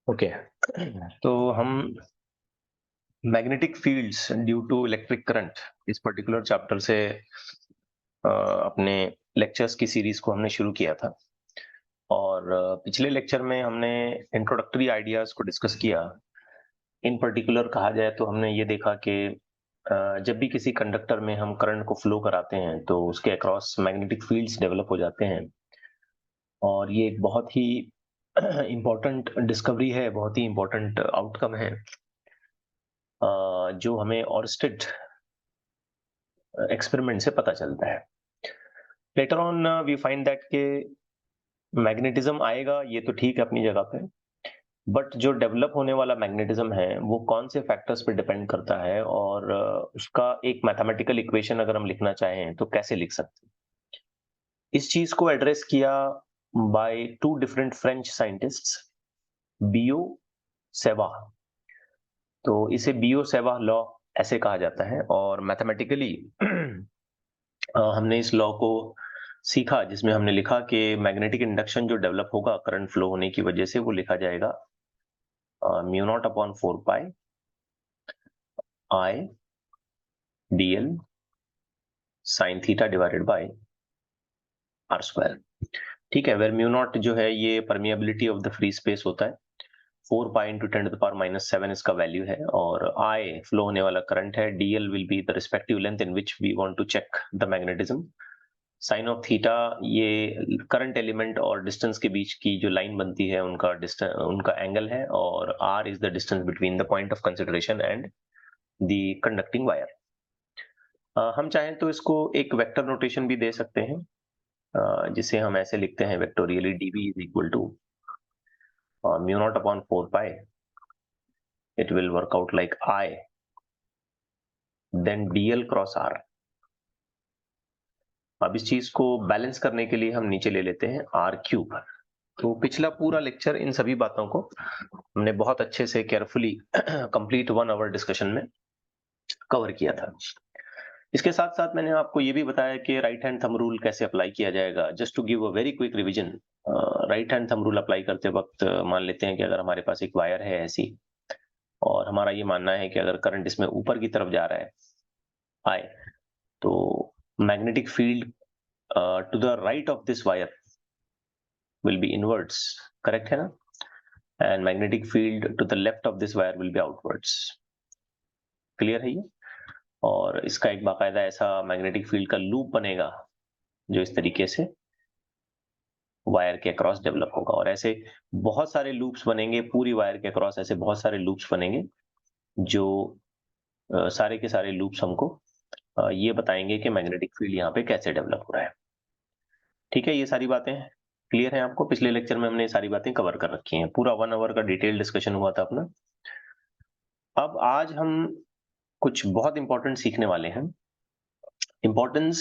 Okay. तो हम magnetic fields due to electric current इस पर्टिकुलर चैप्टर से अपने लेक्चर्स की सीरीज को हमने शुरू किया था और पिछले लेक्चर में हमने इंट्रोडक्टरी आइडियाज को डिस्कस किया। इन पर्टिकुलर कहा जाए तो हमने ये देखा कि जब भी किसी कंडक्टर में हम करंट को फ्लो कराते हैं तो उसके अक्रॉस मैग्नेटिक फील्ड्स डेवलप हो जाते हैं और ये एक बहुत ही इम्पोर्टेंट डिस्कवरी है, बहुत ही इम्पोर्टेंट आउटकम है जो हमें ऑर्स्टेड एक्सपेरिमेंट से पता चलता है। Later on we find that के मैग्नेटिज्म आएगा, ये तो ठीक है अपनी जगह पे, बट जो डेवलप होने वाला मैग्नेटिज्म है वो कौन से फैक्टर्स पे डिपेंड करता है और उसका एक मैथमेटिकल इक्वेशन अगर हम लिखना चाहें तो कैसे लिख सकते हैं। इस चीज को एड्रेस किया by two different French scientists, बियो सेवा। तो इसे बियो सेवा लॉ ऐसे कहा जाता है और मैथमेटिकली हमने इस लॉ को सीखा जिसमें हमने लिखा कि मैग्नेटिक इंडक्शन जो डेवलप होगा करंट फ्लो होने की वजह से वो लिखा जाएगा mu naught upon 4 pi I dl sine theta divided by R square. ठीक है, वेर म्यू नॉट जो है ये permeability of the free space होता है, 4 pi into 10 to the power -7 इसका वैल्यू है और आई फ्लो होने वाला करंट है, dl will be the respective length in which we want to check the magnetism. Sine of theta ये करंट एलिमेंट और डिस्टेंस के बीच की जो लाइन बनती है उनका डिस्टेंस, उनका एंगल है और R is the distance between the point of consideration and the conducting wire. हम चाहें तो इसको एक वेक्टर नोटेशन भी दे सकते हैं, जिसे हम ऐसे लिखते हैं vectorially dv is equal to mu naught upon 4 pi, it will work out like I then dl cross r। अब इस चीज को बैलेंस करने के लिए हम नीचे ले लेते हैं r क्यूब। तो पिछला पूरा लेक्चर इन सभी बातों को हमने बहुत अच्छे से केयरफुली कंप्लीट 1 आवर डिस्कशन में कवर किया था। इसके साथ साथ मैंने आपको ये भी बताया कि राइट हैंड थंब रूल कैसे अप्लाई किया जाएगा। Just to give a very quick revision, right hand thumb rule apply करते वक्त मान लेते हैं कि अगर हमारे पास एक वायर है ऐसी और हमारा ये मानना है कि अगर करंट इसमें ऊपर की तरफ जा रहा है आए, तो magnetic field to the right of this wire will be inwards, correct है ना, and magnetic field to the left of this wire will be outwards. Clear है ये? और इसका एक बाकायदा ऐसा मैग्नेटिक फील्ड का लूप बनेगा जो इस तरीके से वायर के अक्रॉस डेवलप होगा और ऐसे बहुत सारे लूप्स बनेंगे पूरी वायर के अक्रॉस, ऐसे बहुत सारे लूप्स बनेंगे जो सारे के सारे लूप्स हमको ये बताएंगे कि मैग्नेटिक फील्ड यहाँ पे कैसे डेवलप हो रहा है। ठीक है, ये सारी बातें क्लियर है आपको? पिछले लेक्चर में हमने ये सारी बातें कवर कर रखी हैं, पूरा 1 आवर का डिटेल डिस्कशन हुआ था अपना। अब आज हम कुछ बहुत इंपॉर्टेंट सीखने वाले हैं। इंपॉर्टेंस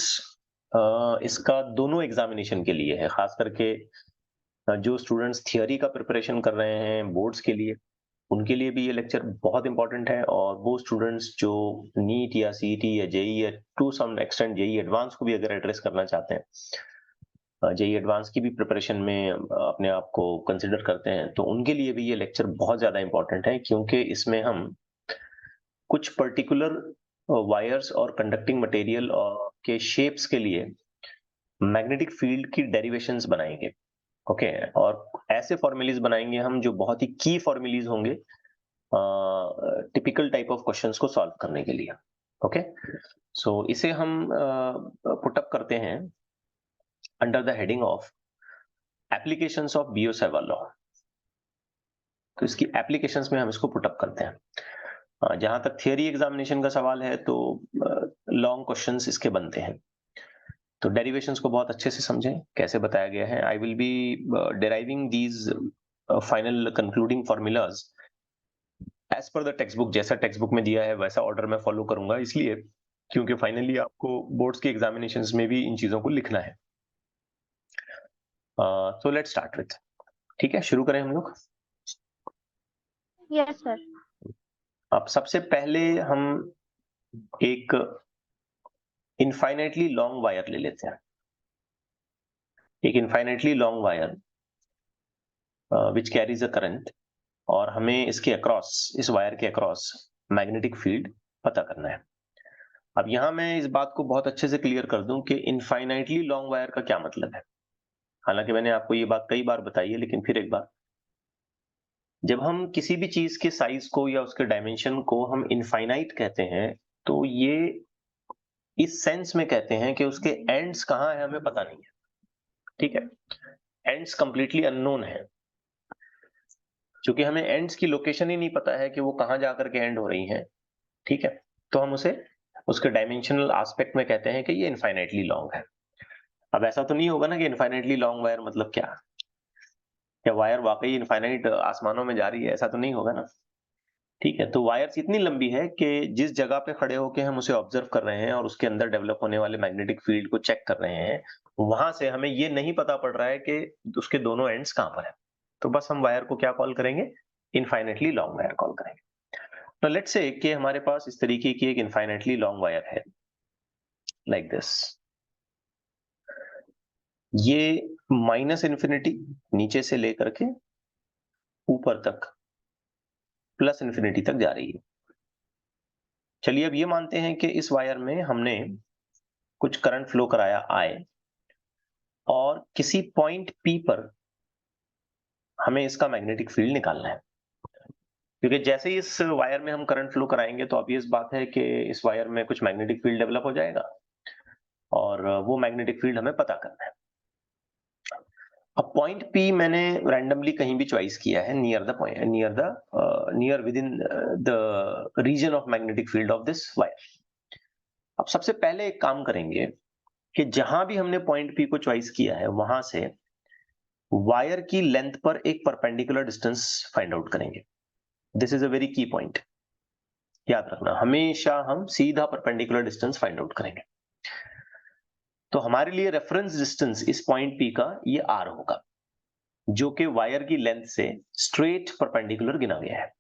इसका दोनों एग्जामिनेशन के लिए है, खास करके जो स्टूडेंट्स थियोरी का प्रिपरेशन कर रहे हैं बोर्ड्स के लिए, उनके लिए भी ये लेक्चर बहुत इंपॉर्टेंट है और वो स्टूडेंट्स जो नीट या सीईटी या जेई या to some extent JEE advance को भी अगर एड्रेस करना चाहते हैं, जेई एडवांस की भी प्रिपरेशन में अपने आप को कंसिडर करते हैं, तो उनके लिए भी ये लेक्चर बहुत ज्यादा इंपॉर्टेंट है क्योंकि इसमें हम कुछ पर्टिकुलर वायर्स और कंडक्टिंग मटेरियल के शेप्स के लिए मैग्नेटिक फील्ड की डेरिवेशंस बनाएंगे। ओके, और ऐसे फॉर्मूलीज बनाएंगे हम जो बहुत ही की फॉर्मूलीज होंगे टिपिकल टाइप ऑफ क्वेश्चंस को सॉल्व करने के लिए। ओके, सो इसे हम पुट अप करते हैं under the heading of applications of Biot Savart law. तो इसकी एप्लीकेशंस में हम इसको पुट अप करते हैं। जहां तक थियरी एग्जामिनेशन का सवाल है तो लॉन्ग क्वेश्चंस इसके बनते हैं, तो डेरिवेशंस को बहुत अच्छे से समझें कैसे बताया गया है। I will be deriving these final concluding formulas as per the text book, जैसा टेक्स्ट बुक में दिया है वैसा ऑर्डर में फॉलो करूंगा, इसलिए क्योंकि फाइनली आपको बोर्ड्स के एग्जामिनेशंस में भी इन चीजों को लिखना है। सो लेट्स स्टार्ट विथ, ठीक है, शुरू करें हम लोग। Yes sir. अब सबसे पहले हम एक इनफाइनाइटली लॉन्ग वायर ले लेते हैं, एक infinitely long wire which carries a current और हमें इसके अक्रॉस, इस वायर के अक्रॉस मैग्नेटिक फील्ड पता करना है। अब यहाँ मैं इस बात को बहुत अच्छे से क्लियर कर दूं कि इनफाइनाइटली लॉन्ग वायर का क्या मतलब है। हालांकि मैंने आपको ये बात कई बार बताई है, लेकिन फिर एक बार, जब हम किसी भी चीज के साइज को या उसके डायमेंशन को हम इनफाइनाइट कहते हैं, तो ये इस सेंस में कहते हैं कि उसके एंड्स कहाँ है हमें पता नहीं है। ठीक है, एंड्स कंप्लीटली अननोन है। क्योंकि हमें एंड्स की लोकेशन ही नहीं पता है कि वो कहाँ जाकर के एंड हो रही हैं, ठीक है, तो हम उसे उसके डायमेंशनल एस्पेक्ट में कहते हैं कि ये इनफाइनाइटली लॉन्ग है। अब ऐसा तो नहीं होगा ना कि इनफाइनाइटली लॉन्ग वायर मतलब क्या वायर वाकई इनफाइनाइट आसमानों में जा रही है, ऐसा तो नहीं होगा ना। ठीक है, तो वायर्स इतनी लंबी है कि जिस जगह पे खड़े होकर हम उसे ऑब्जर्व कर रहे हैं और उसके अंदर डेवलप होने वाले मैग्नेटिक फील्ड को चेक कर रहे हैं, वहां से हमें ये नहीं पता पड़ रहा है कि उसके दोनों एंड्स कहां पर है। तो बस हम वायर को क्या कॉल करेंगे, इनफाइनाइटली लॉन्ग वायर कॉल करेंगे। तो लेट्स से कि हमारे पास इस तरीके की एक इनफाइनाइटली लॉन्ग वायर है, लाइक दिस। ये माइनस इन्फिनिटी नीचे से लेकर के ऊपर तक प्लस इन्फिनिटी तक जा रही है। चलिए अब ये मानते हैं कि इस वायर में हमने कुछ करंट फ्लो कराया I, और किसी पॉइंट P पर हमें इसका मैग्नेटिक फील्ड निकालना है। क्योंकि जैसे ही इस वायर में हम करंट फ्लो कराएंगे तो ऑब्वियस बात है कि इस वायर में कुछ मैग्नेटिक फील्ड डेवलप हो जाएगा, और वो मैग्नेटिक फील्ड हमें पता करना है। अब पॉइंट P मैंने रैंडमली कहीं भी चॉइस किया है near the point, near within the region of magnetic field of this wire. अब सबसे पहले एक काम करेंगे कि जहां भी हमने पॉइंट P को चॉइस किया है वहां से वायर की लेंथ पर एक परपेंडिकुलर डिस्टेंस फाइंड आउट करेंगे। दिस इज अ वेरी की पॉइंट, याद रखना, हमेशा हम सीधा परपेंडिकुलर डिस्टेंस फाइंड आउट करेंगे। तो हमारे लिए रेफरेंस डिस्टेंस इस पॉइंट P का ये R होगा, जो कि वायर की लेंथ से स्ट्रेट परपेंडिकुलर गिना गया है।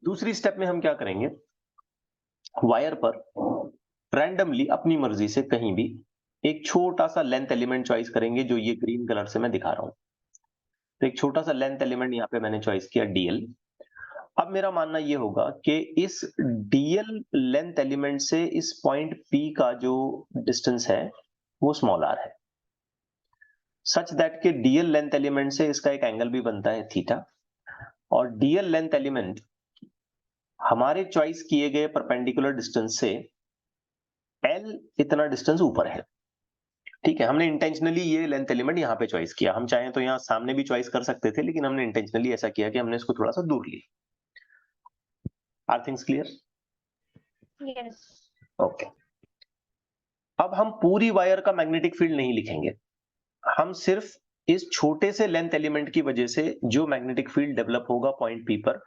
दूसरी स्टेप में हम क्या करेंगे, वायर पर रैंडमली अपनी मर्जी से कहीं भी एक छोटा सा लेंथ एलिमेंट चॉइस करेंगे, जो ये ग्रीन कलर से मैं दिखा रहा हूं। तो एक छोटा सा लेंथ एलिमेंट यहां पे मैंने चॉइस किया DL। अब मेरा मानना यह होगा कि इस DL लेंथ एलिमेंट से इस पॉइंट P का जो डिस्टेंस है वो स्मॉल r है, सच दैट के DL लेंथ एलिमेंट से इसका एक एंगल भी बनता है थीटा, और DL लेंथ एलिमेंट हमारे चॉइस किए गए परपेंडिकुलर डिस्टेंस से L इतना डिस्टेंस ऊपर है। ठीक है, हमने इंटेंशनली ये लेंथ एलिमेंट यहाँ पे चॉइस किया। हम चाहें तो यहाँ सामने भी चॉइस कर सकते थे, लेकिन हमने इंटेंशनली ऐसा किया कि हमने इसको थोड़ा सा दूर लिया। Are things clear? Yes. Okay, अब हम पूरी वायर का मैग्नेटिक फील्ड नहीं लिखेंगे, हम सिर्फ इस छोटे से लेंथ एलिमेंट की वजह से जो मैग्नेटिक फील्ड डेवलप होगा पॉइंट P पर,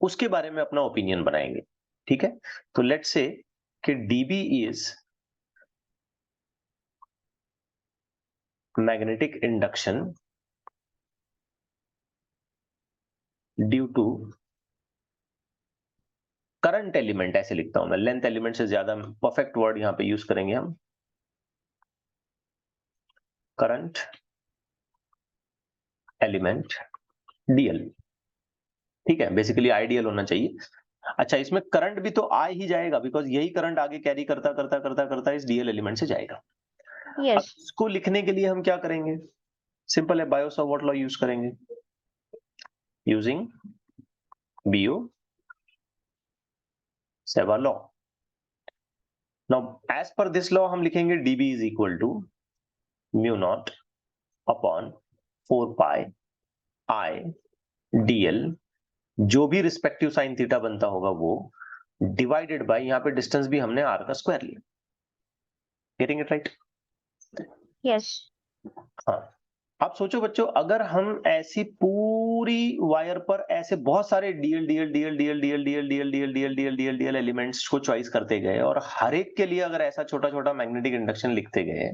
उसके बारे में अपना ओपिनियन बनाएंगे। ठीक है, तो लेट्स से कि dB is magnetic induction due to current element, ऐसे लिखता हूं मैं, लेंथ एलिमेंट से ज्यादा परफेक्ट वर्ड यहां पे यूज करेंगे हम, करंट एलिमेंट DL। ठीक है, बेसिकली आइडियल होना चाहिए। अच्छा, इसमें करंट भी तो आ ही जाएगा, बिकॉज यही करंट आगे कैरी करता करता करता करता इस DL एलिमेंट से जाएगा। अब यस। इसको लिखने के लिए हम क्या करेंगे, सिंपल है, बायो-सावर्ट लॉ यूज करेंगे, using Biot-Savart law. Now as per this law हम लिखेंगे dB is equal to mu naught upon 4 pi I DL, जो भी रिस्पेक्टिव साइन थीटा बनता होगा वो, डिवाइडेड बाय, यहाँ पे डिस्टेंस भी हमने r का स्क्वायर लिया। Getting it right? यस। हाँ, आप सोचो बच्चों, अगर हम ऐसी पूरी वायर पर ऐसे बहुत सारे DL DL DL DL DL DL DL DL DL DL DL DL elements को चॉइस करते गए और हर एक के लिए अगर ऐसा छोटा छोटा मैग्नेटिक इंडक्शन लिखते गए,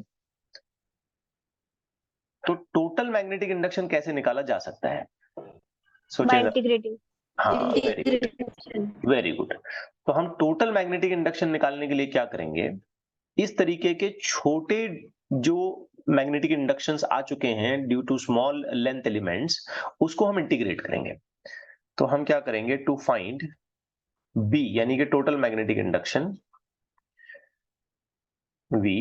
तो टोटल मैग्नेटिक इंडक्शन कैसे निकाला जा सकता है? सोचिए जरा। इंटीग्रेटिंग। हाँ, वेरी गुड, वेरी गुड। तो हम टोटल मैग्नेटिक इंडक्शन निकालने के लिए क्या करेंगे, इस तरीके के छोटे जो मैग्नेटिक इंडक्शंस आ चुके हैं due to small length elements, उसको हम इंटीग्रेट करेंगे। तो हम क्या करेंगे, टू फाइंड बी यानी कि total magnetic induction V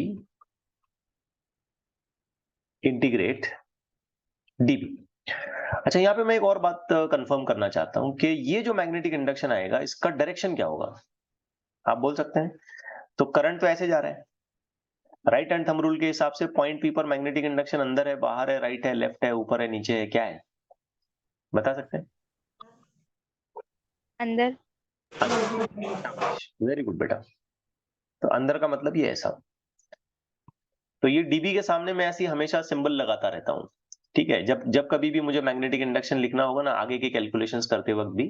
integrate dB। अच्छा, यहाँ पे मैं एक और बात कंफर्म करना चाहता हूं कि ये जो मैग्नेटिक इंडक्शन आएगा इसका डायरेक्शन क्या होगा, आप बोल सकते हैं? तो करंट तो ऐसे जा रहा है, राइट हैंड थंब रूल के हिसाब से पॉइंट पी पर मैग्नेटिक इंडक्शन अंदर है, बाहर है, राइट है, लेफ्ट है, ऊपर है, नीचे है, क्या है, बता सकते हैं? अंदर। वेरी गुड बेटा। तो अंदर का मतलब ये ऐसा, तो ये डीबी के सामने मैं ऐसी हमेशा सिंबल लगाता रहता हूँ, ठीक है। जब जब कभी भी मुझे मैग्नेटिक इंडक्शन लिखना होगा ना आगे के कैलकुलेशंस करते वक्त भी,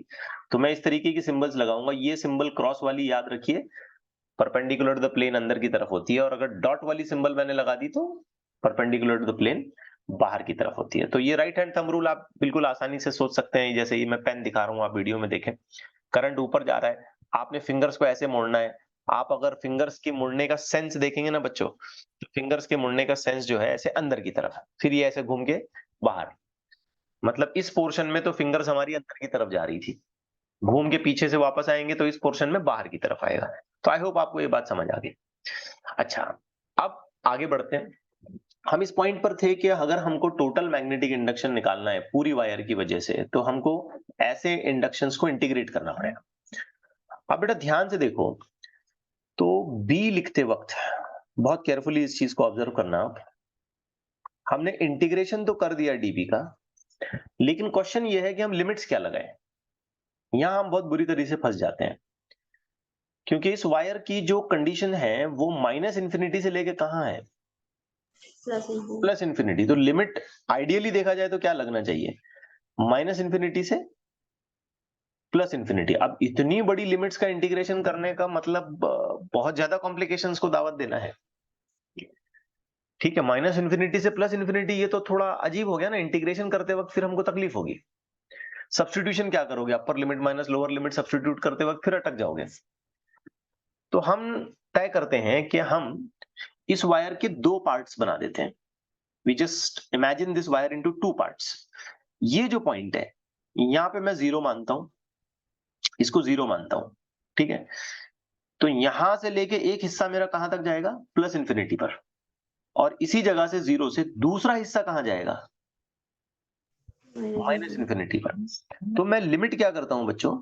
तो मैं इस तरीके की सिंबल्स लगाऊंगा। ये सिंबल क्रॉस वाली याद रखिए, परपेंडिकुलर टू द प्लेन अंदर की तरफ होती है, और अगर डॉट वाली सिंबल मैंने लगा दी तो परपेंडिकुलर टू द प्लेन बाहर की तरफ होती है। तो ये राइट हैंड थंब रूल आप बिल्कुल आसानी से सोच सकते हैं। जैसे ये मैं पेन दिखा रहा हूँ, आप वीडियो में देखें, करंट ऊपर जा रहा है, आपने फिंगर्स को ऐसे मोड़ना है। आप अगर फिंगर्स के मुड़ने का सेंस देखेंगे ना बच्चों, तो फिंगर्स के मुड़ने का सेंस जो है ऐसे अंदर की तरफ है, फिर ये ऐसे घूम के बाहर। मतलब इस पोर्शन में तो फिंगर्स हमारी अंदर की तरफ जा रही थी, घूम के पीछे से वापस आएंगे तो इस पोर्शन में बाहर की तरफ आएगा। तो आई होप आपको ये बात समझ आ गई। अच्छा, अब आगे बढ़ते हैं। हम इस पॉइंट पर थे कि अगर हमको टोटल मैग्नेटिक इंडक्शन निकालना है पूरी वायर की वजह से, तो हमको ऐसे इंडक्शंस को इंटीग्रेट करना पड़ेगा। अब बेटा ध्यान से देखो, तो बी लिखते वक्त बहुत केयरफुली इस चीज को ऑब्जर्व करना। हमने इंटीग्रेशन तो कर दिया डीबी का, लेकिन क्वेश्चन ये है कि हम लिमिट्स क्या लगाएं। यहां हम बहुत बुरी तरीके से फंस जाते हैं, क्योंकि इस वायर की जो कंडीशन है वो माइनस इंफिनिटी से लेके कहां है, प्लस इंफिनिटी। तो लिमिट आइडियली देखा जाए तो क्या लगना चाहिए, माइनस इंफिनिटी से प्लस इंफिनिटी। अब इतनी बड़ी लिमिट्स का इंटीग्रेशन करने का मतलब बहुत ज्यादा कॉम्प्लिकेशंस को दावत देना है, ठीक है। माइनस इंफिनिटी से प्लस इंफिनिटी, ये तो थोड़ा अजीब हो गया ना, इंटीग्रेशन करते वक्त फिर हमको तकलीफ होगी। सब्स्टिट्यूशन क्या करोगे, upper limit minus lower limit substitute करते वक्त फिर अटक जाओगे। तो हम तय करते हैं कि हम इस वायर के दो पार्ट्स बना देते हैं। We just imagine this wire into two parts. ये जो पॉइंट है यहां पे मैं जीरो मानता हूं, इसको जीरो मानता हूं, ठीक है। तो यहां से लेके एक हिस्सा मेरा कहां तक जाएगा, प्लस इंफिनिटी पर, और इसी जगह से जीरो से दूसरा हिस्सा कहां जाएगा, माइनस इंफिनिटी पर। तो मैं लिमिट क्या करता हूं बच्चों,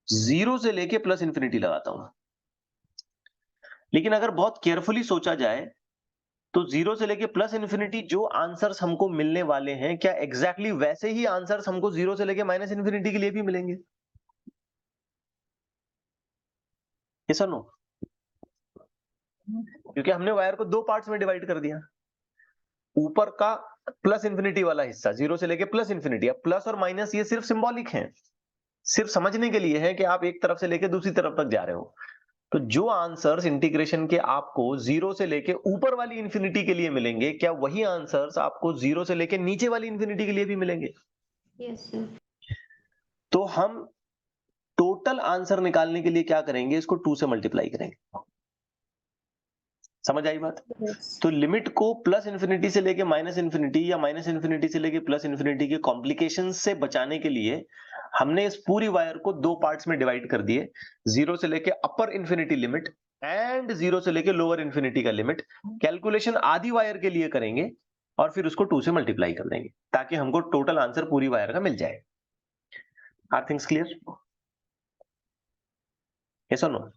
जीरो से लेके प्लस इंफिनिटी लगाता हूं। लेकिन अगर बहुत केयरफुली सोचा जाए तो जीरो से लेके प्लस इंफिनिटी जो आंसर्स हमको मिलने वाले हैं, क्या एग्जैक्टली वैसे ही आंसर्स हमको जीरो से लेके माइनस इंफिनिटी के लिए भी मिलेंगे? यस और नो? क्योंकि हमने वायर को दो पार्ट्स में डिवाइड कर दिया। ऊपर का प्लस इंफिनिटी वाला हिस्सा जीरो से लेके प्लस इंफिनिटी, अब प्लस और माइनस ये सिर्फ सिंबॉलिक हैं, सिर्फ समझने के लिए है कि आप एक तरफ से लेके दूसरी तरफ तक जा रहे हो। तो जो आंसर्स इंटीग्रेशन के आपको जीरो से लेके ऊपर वाली इंफिनिटी के लिए मिलेंगे, क्या वही आंसर्स आपको जीरो से लेके नीचे वाली इंफिनिटी के लिए भी मिलेंगे? Yes sir. तो हम टोटल आंसर निकालने के लिए क्या करेंगे, इसको 2 से मल्टीप्लाई करेंगे। समझ आई बात? तो लिमिट को प्लस इंफिनिटी से लेके माइनस इंफिनिटी या माइनस इंफिनिटी से लेके प्लस इंफिनिटी के कॉम्प्लिकेशन से बचाने के लिए हमने इस पूरी वायर को दो पार्ट्स में डिवाइड कर दिए, जीरो से लेके अपर इंफिनिटी लिमिट एंड जीरो से लेके लोअर इंफिनिटी का लिमिट। कैलकुलेशन आधी वायर के लिए करेंगे और फिर उसको 2 से मल्टीप्लाई कर देंगे, ताकि हमको टोटल आंसर पूरी वायर का मिल जाए। Are things clear? यस और नो?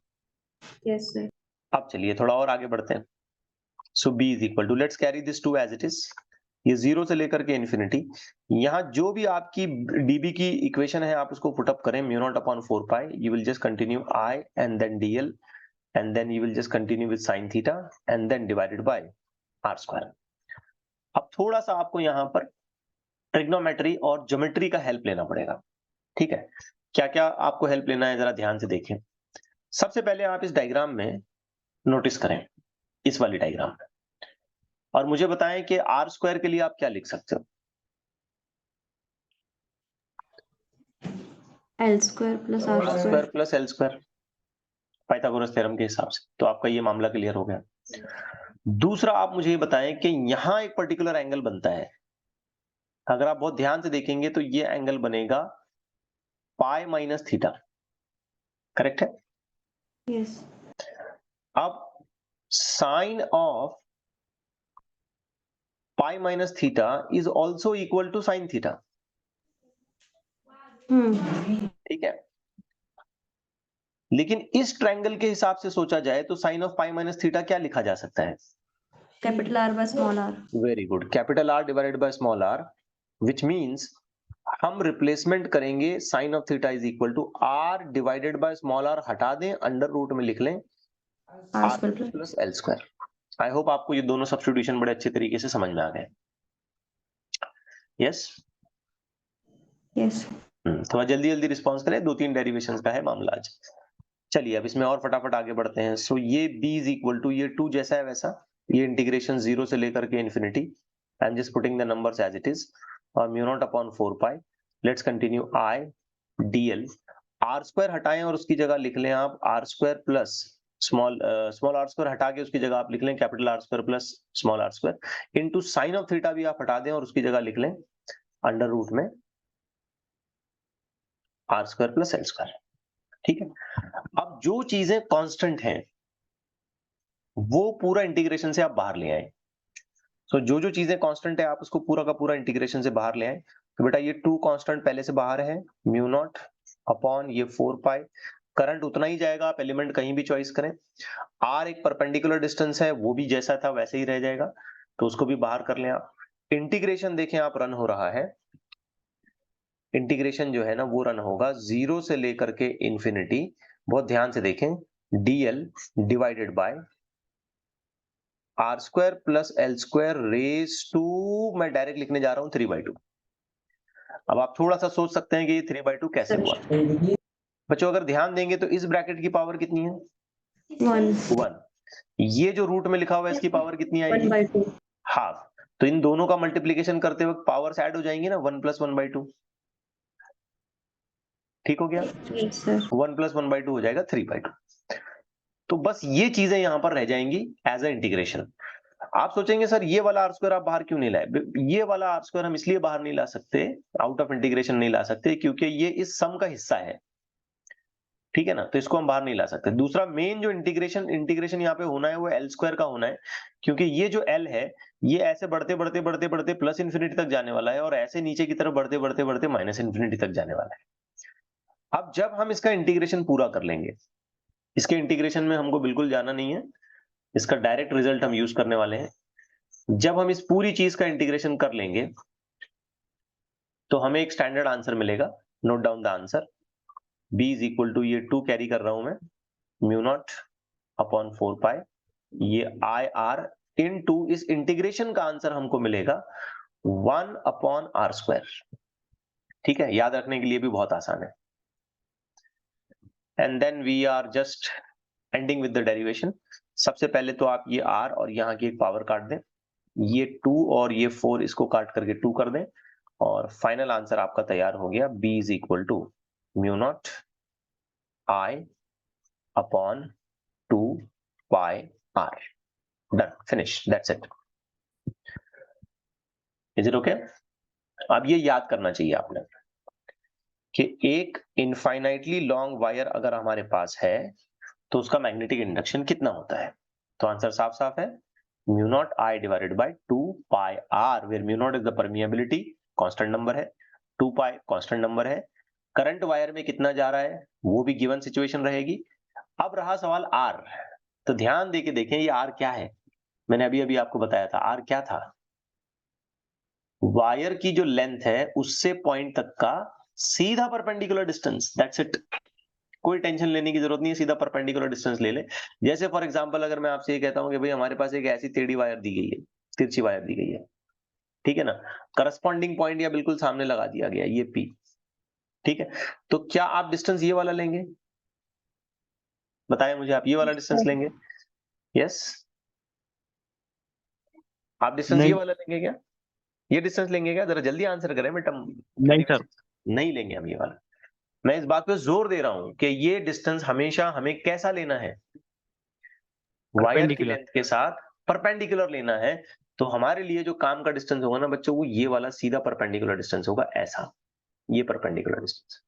Yes sir. अब चलिए थोड़ा और आगे बढ़ते हैं। So b is equal to, let's carry this to as it is. ये जीरो से लेकर के इन्फिनिटी, यहां जो भी आपकी dB की इक्वेशन है आप उसको पुटअप करें, mu naught upon 4 pi, you will just continue I and then dl and then you will just continue with sin theta and then divided by r square. अब थोड़ा सा आपको यहां पर ट्रिग्नोमेट्री और ज्योमेट्री का हेल्प लेना पड़ेगा, ठीक है। क्या क्या आपको हेल्प लेना है जरा ध्यान से देखें। सबसे पहले आप इस डायग्राम में नोटिस करें, इस वाली डायग्राम में, और मुझे बताएं कि आर स्क्वायर के लिए आप क्या लिख सकते हो। L square plus R R square plus L square, Pythagoras theorem के हिसाब से। तो आपका ये मामला क्लियर हो गया। दूसरा आप मुझे ये बताएं कि यहां एक पर्टिकुलर एंगल बनता है, अगर आप बहुत ध्यान से देखेंगे तो ये एंगल बनेगा पाई माइनस थीटा, करेक्ट है? Yes. अब sine of pi minus theta is also equal to sine theta, ठीक है? लेकिन इस ट्रायंगल के हिसाब से सोचा जाए तो sine of pi minus theta क्या लिखा जा सकता है? Capital R by small r. Very good, capital R divided by small R, which means हम रिप्लेसमेंट करेंगे sine of theta is equal to R divided by small R, हटा दें, under root में लिख लें R R square plus. Plus L square. I hope आपको ये दोनों सब्स्टिट्यूशन बड़े अच्छे तरीके से समझ में आ गए। Yes, Yes. थोड़ा जल्दी जल्दी रिस्पॉन्स करें, 2-3 डेरिवेशंस का है मामला आज। चलिए अब इसमें और फटाफट आगे बढ़ते हैं। सो ये b इज इक्वल टू, ये 2 जैसा है वैसा, ये इंटीग्रेशन 0 से लेकर के infinity, I am just putting the numbers as it is, और mu naught upon 4 pi, let's continue, I dl, R square हटाएं और उसकी जगह लिख लें आप R square plus small R square हटा के उसकी जगह आप लिख लें capital R square plus small R square, into sine of theta भी आप हटा दें और उसकी जगह लिख लें अंडर रूट में are square plus L square, ठीक है? अब जो चीजें कांस्टेंट हैं वो पूरा इंटीग्रेशन से आप बाहर ले आए। सो जो जो चीजें कांस्टेंट है आप उसको पूरा का पूरा इंटीग्रेशन से बाहर ले आए। तो बेटा ये 2 कांस्टेंट पहले से बाहर है, म्यू नॉट अपॉन ये 4 पाई, करंट उतना ही जाएगा, आप एलिमेंट कहीं भी चॉइस करें। आर एक परपेंडिकुलर डिस्टेंस है, वो भी जैसा था वैसे ही रह जाएगा, तो उसको भी बाहर कर लें आप। इंटीग्रेशन देखें आप रन हो रहा है, इंटीग्रेशन जो है ना वो रन होगा 0 से लेकर के इंफिनिटी, बहुत ध्यान से देखें, dl divided by R square plus L square raise to, मैं डायरेक्ट लिखने जा रहा हूं 3/2। अब आप थोड़ा सा सोच सकते हैं कि ये 3/2 कैसे हुआ। बच्चों अगर ध्यान देंगे तो इस ब्रैकेट की पावर कितनी है? 1। ये जो रूट में लिखा हुआ है इसकी पावर कितनी आएगी? 1/2. हाफ। तो इन दोनों का मल्टीप्लीकेशन करते वक्त पावर्स ऐड हो जाएंगी ना, 1 + 1/2, ठीक हो गया? Yes, sir. 1 + 1/2 हो जाएगा 3/2। तो बस ये चीजें यहां पर रह जाएंगी एज ए इंटीग्रेशन। आप सोचेंगे सर ये वाला आर स्क्वायर आप बाहर क्यों नहीं लाए? ये वाला आर स्क्वायर हम इसलिए बाहर नहीं ला सकते, आउट ऑफ इंटीग्रेशन नहीं ला सकते, क्योंकि ये इस सम का हिस्सा है, ठीक है ना? तो इसको हम बाहर नहीं ला सकते। दूसरा मेन जो इंटीग्रेशन यहाँ पे होना है वो एल स्क्वायर का होना है, क्योंकि ये जो एल है ये ऐसे बढ़ते बढ़ते बढ़ते बढ़ते प्लस इन्फिनिटी तक जाने वाला है और ऐसे नीचे की तरफ बढ़ते बढ़ते बढ़ते माइनस इन्फिनिटी तक जाने वाला है। अब जब हम इसका इंटीग्रेशन पूरा कर लेंगे, इसके इंटीग्रेशन में हमको बिल्कुल जाना नहीं है, इसका डायरेक्ट रिजल्ट हम यूज करने वाले हैं। जब हम इस पूरी चीज का इंटीग्रेशन कर लेंगे तो हमें एक स्टैंडर्ड आंसर मिलेगा, note down the answer, b is equal to, ये 2 कैरी कर रहा हूं मैं, म्यू नॉट अपॉन 4 पाई, ये आई आर इनटू इस इंटीग्रेशन का आंसर हमको मिलेगा 1 अपॉन आर स्क्वायर, ठीक है? याद रखने के लिए भी बहुत आसान है। And then we are just ending with the derivation. सबसे पहले तो आप ये r और यहाँ की एक पावर काट दें, ये 2 और ये 4 इसको काट करके 2 कर दें, और फाइनल आंसर आपका तैयार हो गया, b is equal to mu naught I upon 2 pi R. Done, finish, that's it. Is it okay? अब ये याद करना चाहिए आपने कि एक इनफाइनाइटली लॉन्ग वायर अगर हमारे पास है तो उसका मैग्नेटिक इंडक्शन कितना होता है? तो आंसर साफ साफ है, mu naught I divided by 2 pi R, where mu naught is the permeability, constant number है, 2 पाई कांस्टेंट नंबर है, करंट वायर में कितना जा रहा है वो भी गिवन सिचुएशन रहेगी। अब रहा सवाल आर, तो ध्यान देके देखें ये आर क्या है। मैंने अभी अभी आपको बताया था आर क्या था, वायर की जो लेंथ है उससे पॉइंट तक का सीधा परपेंडिकुलर डिस्टेंस, दैट्स इट। कोई टेंशन लेने की जरूरत नहीं है, सीधा परपेंडिकुलर डिस्टेंस ले ले। जैसे फॉर एग्जांपल अगर मैं आपसे ये कहता हूं कि भाई हमारे पास एक ऐसी टेढ़ी वायर दी गई है, तिरछी वायर दी गई है, ठीक है ना, करस्पॉन्डिंग पॉइंट या बिल्कुल सामने लगा दिया गया ये P, ठीक है? तो क्या आप डिस्टेंस ये वाला लेंगे? बताएं मुझे, आप ये वाला डिस्टेंस लेंगे? यस, आप डिस्टेंस ये वाला लेंगे क्या? ये डिस्टेंस लेंगे क्या? जरा जल्दी आंसर करें बेटा। नहीं सर, नहीं लेंगे हम ये वाला। मैं इस बात पे जोर दे रहा हूं कि ये डिस्टेंस हमेशा हमें कैसा लेना है? वायर की लेंथ के साथ परपेंडिकुलर लेना है तो हमारे लिए जो काम का डिस्टेंस होगा ना बच्चों, वो ये वाला सीधा परपेंडिकुलर डिस्टेंस होगा, ऐसा, ये परपेंडिकुलर डिस्टेंस।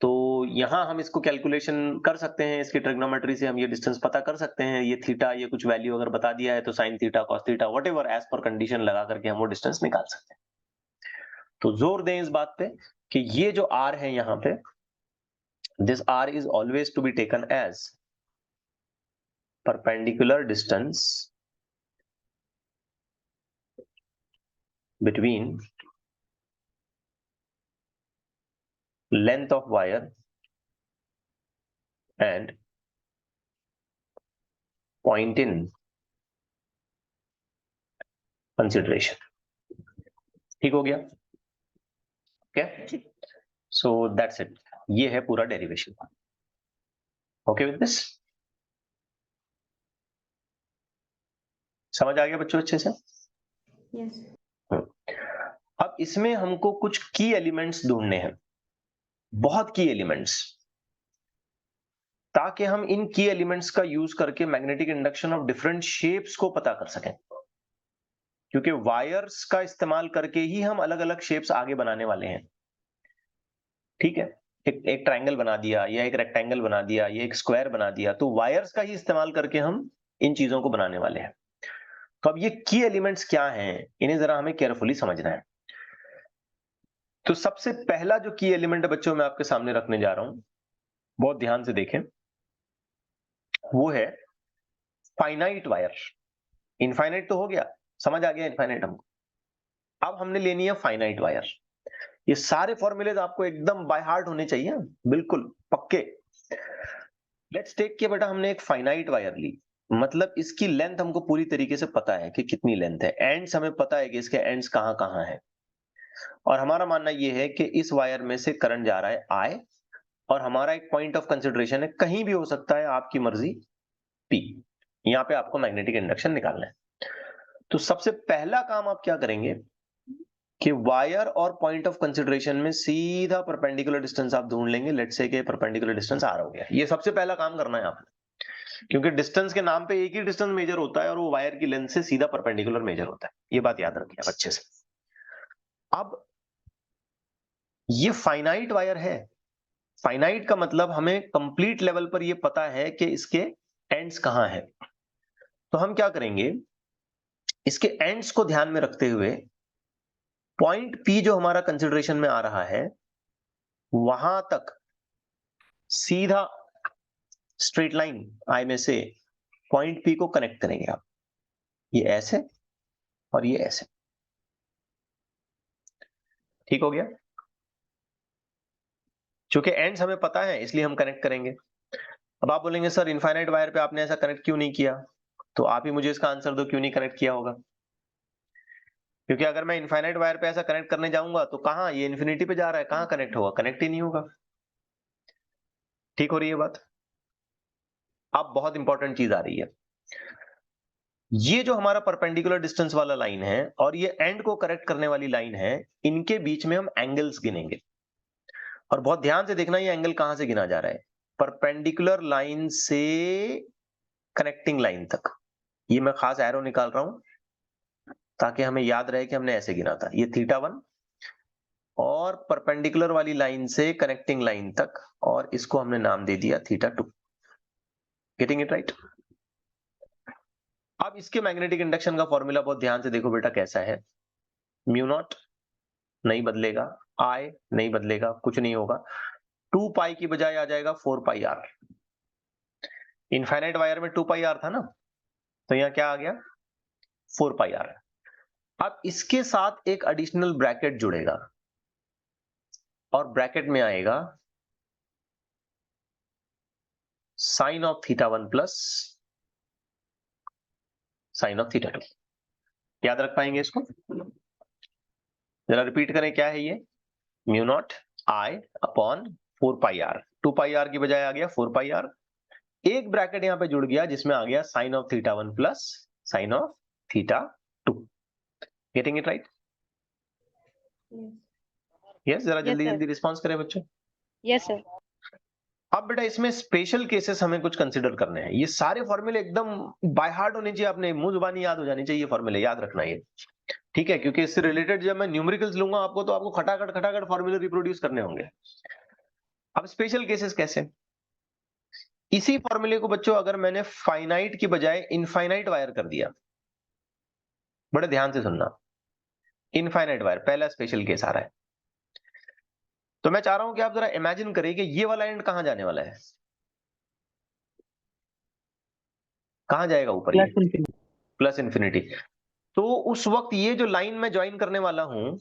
तो यहां हम इसको कैलकुलेशन कर सकते हैं, इसकी ट्रिग्नोमेट्री से हम ये डिस्टेंस पता कर सकते हैं। ये थीटा, ये कुछ वैल्यू अगर बता दिया है तो sine theta, cos theta, whatever as पर कंडीशन लगा करके हम वो डिस्टेंस निकाल सकते हैं। तो जोर दें इस बात पे कि ये जो r है यहां पे, this r is always to be taken as perpendicular distance between length of wire and point in consideration। ठीक हो गया? ओके, सो दैट्स इट, ये है पूरा डेरिवेशन। Okay with this? समझ आ गया बच्चों अच्छे से? Yes. अब इसमें हमको कुछ की एलिमेंट्स ढूंढने हैं, बहुत की एलिमेंट्स, ताकि हम इन की एलिमेंट्स का यूज करके magnetic induction of different shapes को पता कर सकें। क्योंकि वायर्स का इस्तेमाल करके ही हम अलग अलग शेप्स आगे बनाने वाले हैं। ठीक है, एक ट्रायंगल बना दिया या एक रेक्टेंगल बना दिया या एक स्क्वायर बना दिया, तो वायर्स का ही इस्तेमाल करके हम इन चीजों को बनाने वाले हैं। तो अब ये की एलिमेंट्स क्या हैं, इन्हें जरा हमें केयरफुली समझना है। तो सबसे पहला जो की एलिमेंट है बच्चों मैं आपके सामने रखने जा रहा हूं, बहुत ध्यान से देखें, वो है फाइनाइट वायर। इनफाइनाइट तो हो गया, समझ आ गया इनफाइनाइट हमको। अब हमने लेनी है फाइनाइट वायर। ये सारे फॉर्मूलेज आपको एकदम बाय हार्ट होने चाहिए, बिल्कुल पक्के। लेट्स टेक के बेटा हमने एक फाइनाइट वायर ली, मतलब इसकी लेंथ हमको पूरी तरीके से पता है कि कितनी लेंथ है, एंड्स हमें पता है कि इसके एंड्स कहां कहां है, और हमारा मानना यह है कि इस वायर में से करंट जा रहा है आई, और हमारा एक पॉइंट ऑफ कंसिडरेशन है, कहीं भी हो सकता है, आपकी मर्जी, पी। यहां पे आपको मैग्नेटिक इंडक्शन निकालना है। तो सबसे पहला काम आप क्या करेंगे कि वायर और पॉइंट ऑफ कंसिडरेशन में सीधा परपेंडिकुलर डिस्टेंस आप ढूंढ लेंगे। लेट्स से कि परपेंडिकुलर डिस्टेंस आर हो गया, ये सबसे पहला काम करना है आपने, क्योंकि डिस्टेंस के नाम पे एक ही डिस्टेंस मेजर होता है और वो वायर की लेंथ से सीधा परपेंडिकुलर मेजर होता है, ये बात याद रखिए अच्छे से। अब ये फाइनाइट वायर है, फाइनाइट का मतलब हमें कंप्लीट लेवल पर ये पता है कि इसके एंड्स कहां है। तो हम क्या करेंगे, इसके एंड्स को ध्यान में रखते हुए पॉइंट पी जो हमारा कंसिडरेशन में आ रहा है वहां तक सीधा स्ट्रेट लाइन आई में से पॉइंट पी को कनेक्ट करेंगे आप, ये ऐसे और ये ऐसे। ठीक हो गया? क्योंकि एंड्स हमें पता है इसलिए हम कनेक्ट करेंगे। अब आप बोलेंगे सर इनफाइनाइट वायर पे आपने ऐसा कनेक्ट क्यों नहीं किया, तो आप ही मुझे इसका आंसर दो, क्यों नहीं कनेक्ट किया होगा। क्योंकि अगर मैं इनफाइनाइट वायर पे ऐसा कनेक्ट करने जाऊंगा तो कहां, ये इन्फिनिटी पे जा रहा है, कहां कनेक्ट होगा, कनेक्ट ही नहीं होगा। ठीक हो रही है बात? अब बहुत इंपॉर्टेंट चीज आ रही है, ये जो हमारा परपेंडिकुलर डिस्टेंस वाला लाइन है और ये एंड को करेक्ट करने वाली लाइन है, इनके बीच में हम एंगल्स गिनेंगे। और बहुत ध्यान से देखना ये एंगल कहां से गिना जा रहा है, परपेंडिकुलर लाइन से कनेक्टिंग लाइन तक। ये मैं खास एरो निकाल रहा हूं ताकि हमें याद रहे कि हमने ऐसे गिना था, ये θ1 और परपेंडिकुलर वाली लाइन से कनेक्टिंग लाइन तक, और इसको हमने नाम दे दिया θ2। Getting it right? अब इसके मैग्नेटिक इंडक्शन का फॉर्मूला बहुत ध्यान से देखो बेटा कैसा है, म्यू नॉट नहीं बदलेगा, आई नहीं बदलेगा, कुछ नहीं होगा, 2 पाई की बजाय आ जाएगा 4 पाई आर। इनफाइनाइट वायर में 2 पाई आर था ना, तो यहां क्या आ गया, 4 पाई आर। अब इसके साथ एक एडिशनल ब्रैकेट जुड़ेगा और ब्रैकेट में आएगा sine of θ1 plus sine of θ2। याद रख पाएंगे इसको? जरा रिपीट करें, क्या है ये, mu naught I upon 4 pi R, 2 pi R की बजाय आ गया 4 पाई आर, एक ब्रैकेट यहां पे जुड़ गया जिसमें आ गया sine of θ1 plus sine of θ2। Getting it right? Yes. Yes, जरा Yes, जल्दी sir. जल्दी रिस्पॉन्स करें बच्चों। Yes, sir. अब बेटा इसमें स्पेशल केसेस हमें कुछ कंसिडर करने हैं। ये सारे फॉर्मूले एकदम बाय हार्ट होने चाहिए, अपने मुंह जुबानी याद हो जानी चाहिए, फॉर्मूले याद रखना ये, ठीक है? क्योंकि इससे रिलेटेड जब मैं न्यूमेरिकल्स लूंगा आपको, तो आपको खटाखट फॉर्मूले रिप्रोड्यूस करने होंगे। अब स्पेशल केसेस कैसे? इसी फॉर्मूले को बच्चों अगर मैंने फाइनाइट की बजाय इनफाइनाइट वायर कर दिया, बड़े ध्यान से सुनना, इनफाइनाइट वायर पहला स्पेशल केस आ रहा है। तो मैं चाह रहा हूं कि आप जरा इमेजिन करिए कि ये वाला एंड कहां जाने वाला है, कहां जाएगा ऊपर? ये प्लस इन्फिनिटी। तो उस वक्त ये जो लाइन मैं ज्वाइन करने वाला हूं,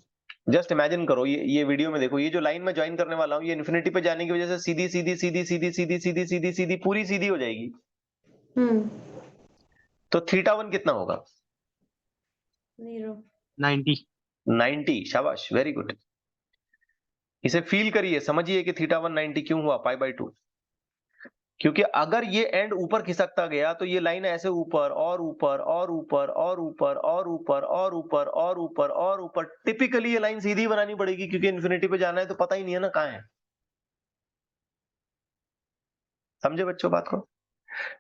जस्ट इमेजिन करो, ये वीडियो में देखो, ये जो लाइन मैं ज्वाइन करने वाला हूं, ये इन्फिनिटी पे जाने की वजह से सीधी सीधी सीधी सीधी सीधी सीधी सीधी सीधी पूरी सीधी हो जाएगी। तो θ1 कितना होगा? 0 90। 90। शाबाश, वेरी गुड। इसे फील करिए, समझिए कि θ1 90 क्यों हुआ, π/2। क्योंकि अगर ये एंड ऊपर खिसकता गया तो ये लाइन ऐसे ऊपर और ऊपर और ऊपर और ऊपर और ऊपर और ऊपर और ऊपर और ऊपर, टिपिकली ये लाइन सीधी बनानी पड़ेगी, क्योंकि इन्फिनिटी पे जाना है तो पता ही नहीं है ना कहां है। समझे बच्चों बात को?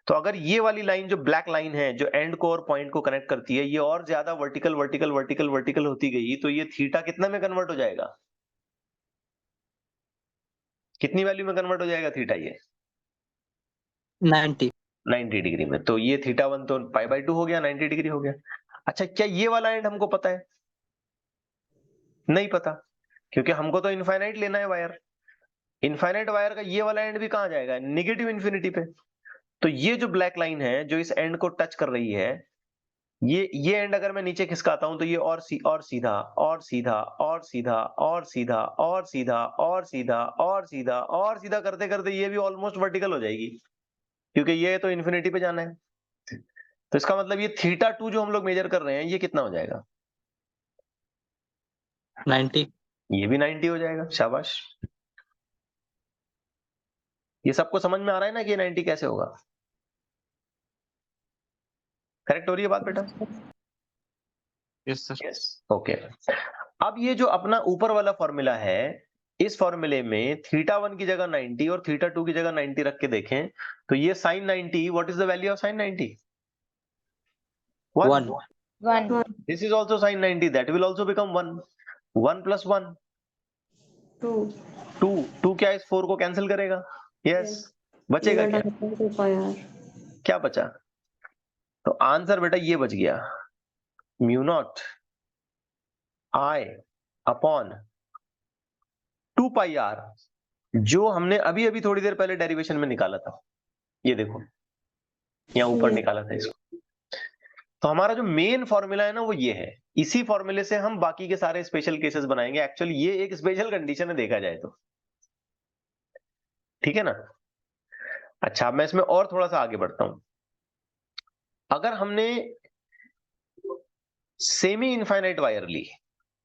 तो अगर ये वाली लाइन जो ब्लैक लाइन है, जो एंड को और पॉइंट को कनेक्ट करती है, ये और ज्यादा वर्टिकल वर्टिकल वर्टिकल वर्टिकल होती गई, तो ये थीटा कितना में कन्वर्ट हो जाएगा? कितनी वैल्यू में कन्वर्ट हो जाएगा थीटा? ये 90। 90 डिग्री में। तो ये θ1 तो π/2 हो गया, 90 डिग्री हो गया। अच्छा, क्या ये वाला एंड हमको पता है? नहीं पता, क्योंकि हमको तो इनफाइनाइट लेना है वायर। इनफाइनाइट वायर का ये वाला एंड भी कहां जाएगा? नेगेटिव इन्फिनिटी पे। तो ये जो ब्लैक लाइन है जो इस एंड को टच कर रही है, ये एंड अगर मैं नीचे खिसकाता हूं तो ये और सीधा और सीधा और सीधा और सीधा और सीधा और सीधा और सीधा और सीधा करते करते ये भी ऑलमोस्ट वर्टिकल हो जाएगी, क्योंकि ये तो इन्फिनिटी पे जाना है। तो इसका मतलब ये θ2 जो हम लोग मेजर कर रहे हैं, ये कितना हो जाएगा? 90। ये भी 90 हो जाएगा। शाबाश। ये सबको समझ में आ रहा है ना कि ये 90 कैसे होगा? करेक्ट हो रही है बात बेटा? Yes sir. Yes, okay. अब ये जो अपना ऊपर वाला फॉर्मूला है, इस फॉर्मूले में θ1 की जगह 90 और θ2 की जगह 90 रख के देखें, तो ये sin 90, what is the value of sin 90? 1। 1। This is also sin 90, that will also become 1. 1 plus 1 2 2 क्या इस 4 को कैंसिल करेगा? यस। बचेगा क्या? क्या बचा? तो आंसर बेटा ये बच गया, mu not I upon 2πr, जो हमने अभी अभी थोड़ी देर पहले डेरिवेशन में निकाला था। ये देखो, यहाँ ऊपर निकाला था इसको। तो हमारा जो मेन फॉर्मूला है ना, वो ये है। इसी फॉर्मूले से हम बाकी के सारे स्पेशल केसेस बनाएंगे। एक्चुअली ये एक स्पेशल कंडीशन है देखा जाए तो, ठीक है ना? अच्छा, मैं इसमें और थोड़ा सा आगे बढ़ता हूं। अगर हमने सेमी इनफाइनाइट वायर ली,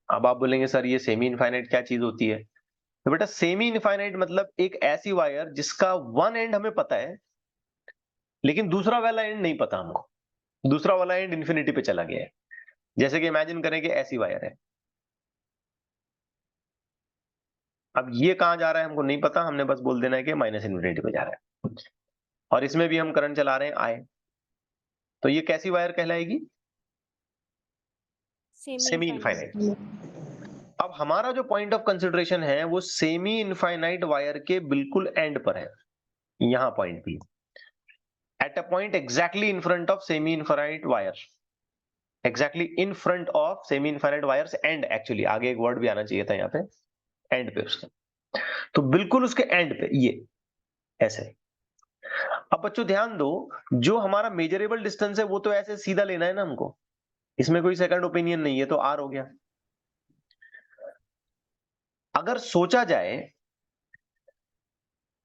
अब आप बोलेंगे सर ये सेमी इनफाइनाइट क्या चीज होती है? तो बेटा सेमी इनफाइनाइट मतलब एक ऐसी वायर जिसका वन एंड हमें पता है, लेकिन दूसरा वाला एंड नहीं पता हमको। दूसरा वाला एंड इन्फिनिटी पे चला गया है। जैसे कि इमेजिन करें कि ऐसी वायर है, अब ये कहां जा रहा है हमको नहीं पता, हमने बस बोल देना है कि माइनस इन्फिनिटी पे जा रहा है, और इसमें भी हम करंट चला रहे हैं I। तो ये कैसी वायर कहलाएगी? Semi infinite. अब हमारा जो पॉइंट ऑफ कंसिडरेशन है वो सेमी इनफाइनाइट वायर के बिल्कुल एंड पर है, यहां पॉइंट भी, at a point exactly in front of semi infinite wire, exactly in front of semi infinite wires and. Actually आगे एक वर्ड भी आना चाहिए था यहाँ पे, एंड पे उसके। तो बिल्कुल उसके एंड पे ये ऐसे। अब बच्चों ध्यान दो, जो हमारा मेजरेबल डिस्टेंस है वो तो ऐसे सीधा लेना है ना हमको, इसमें कोई सेकंड ओपिनियन नहीं है, तो R हो गया। अगर सोचा जाए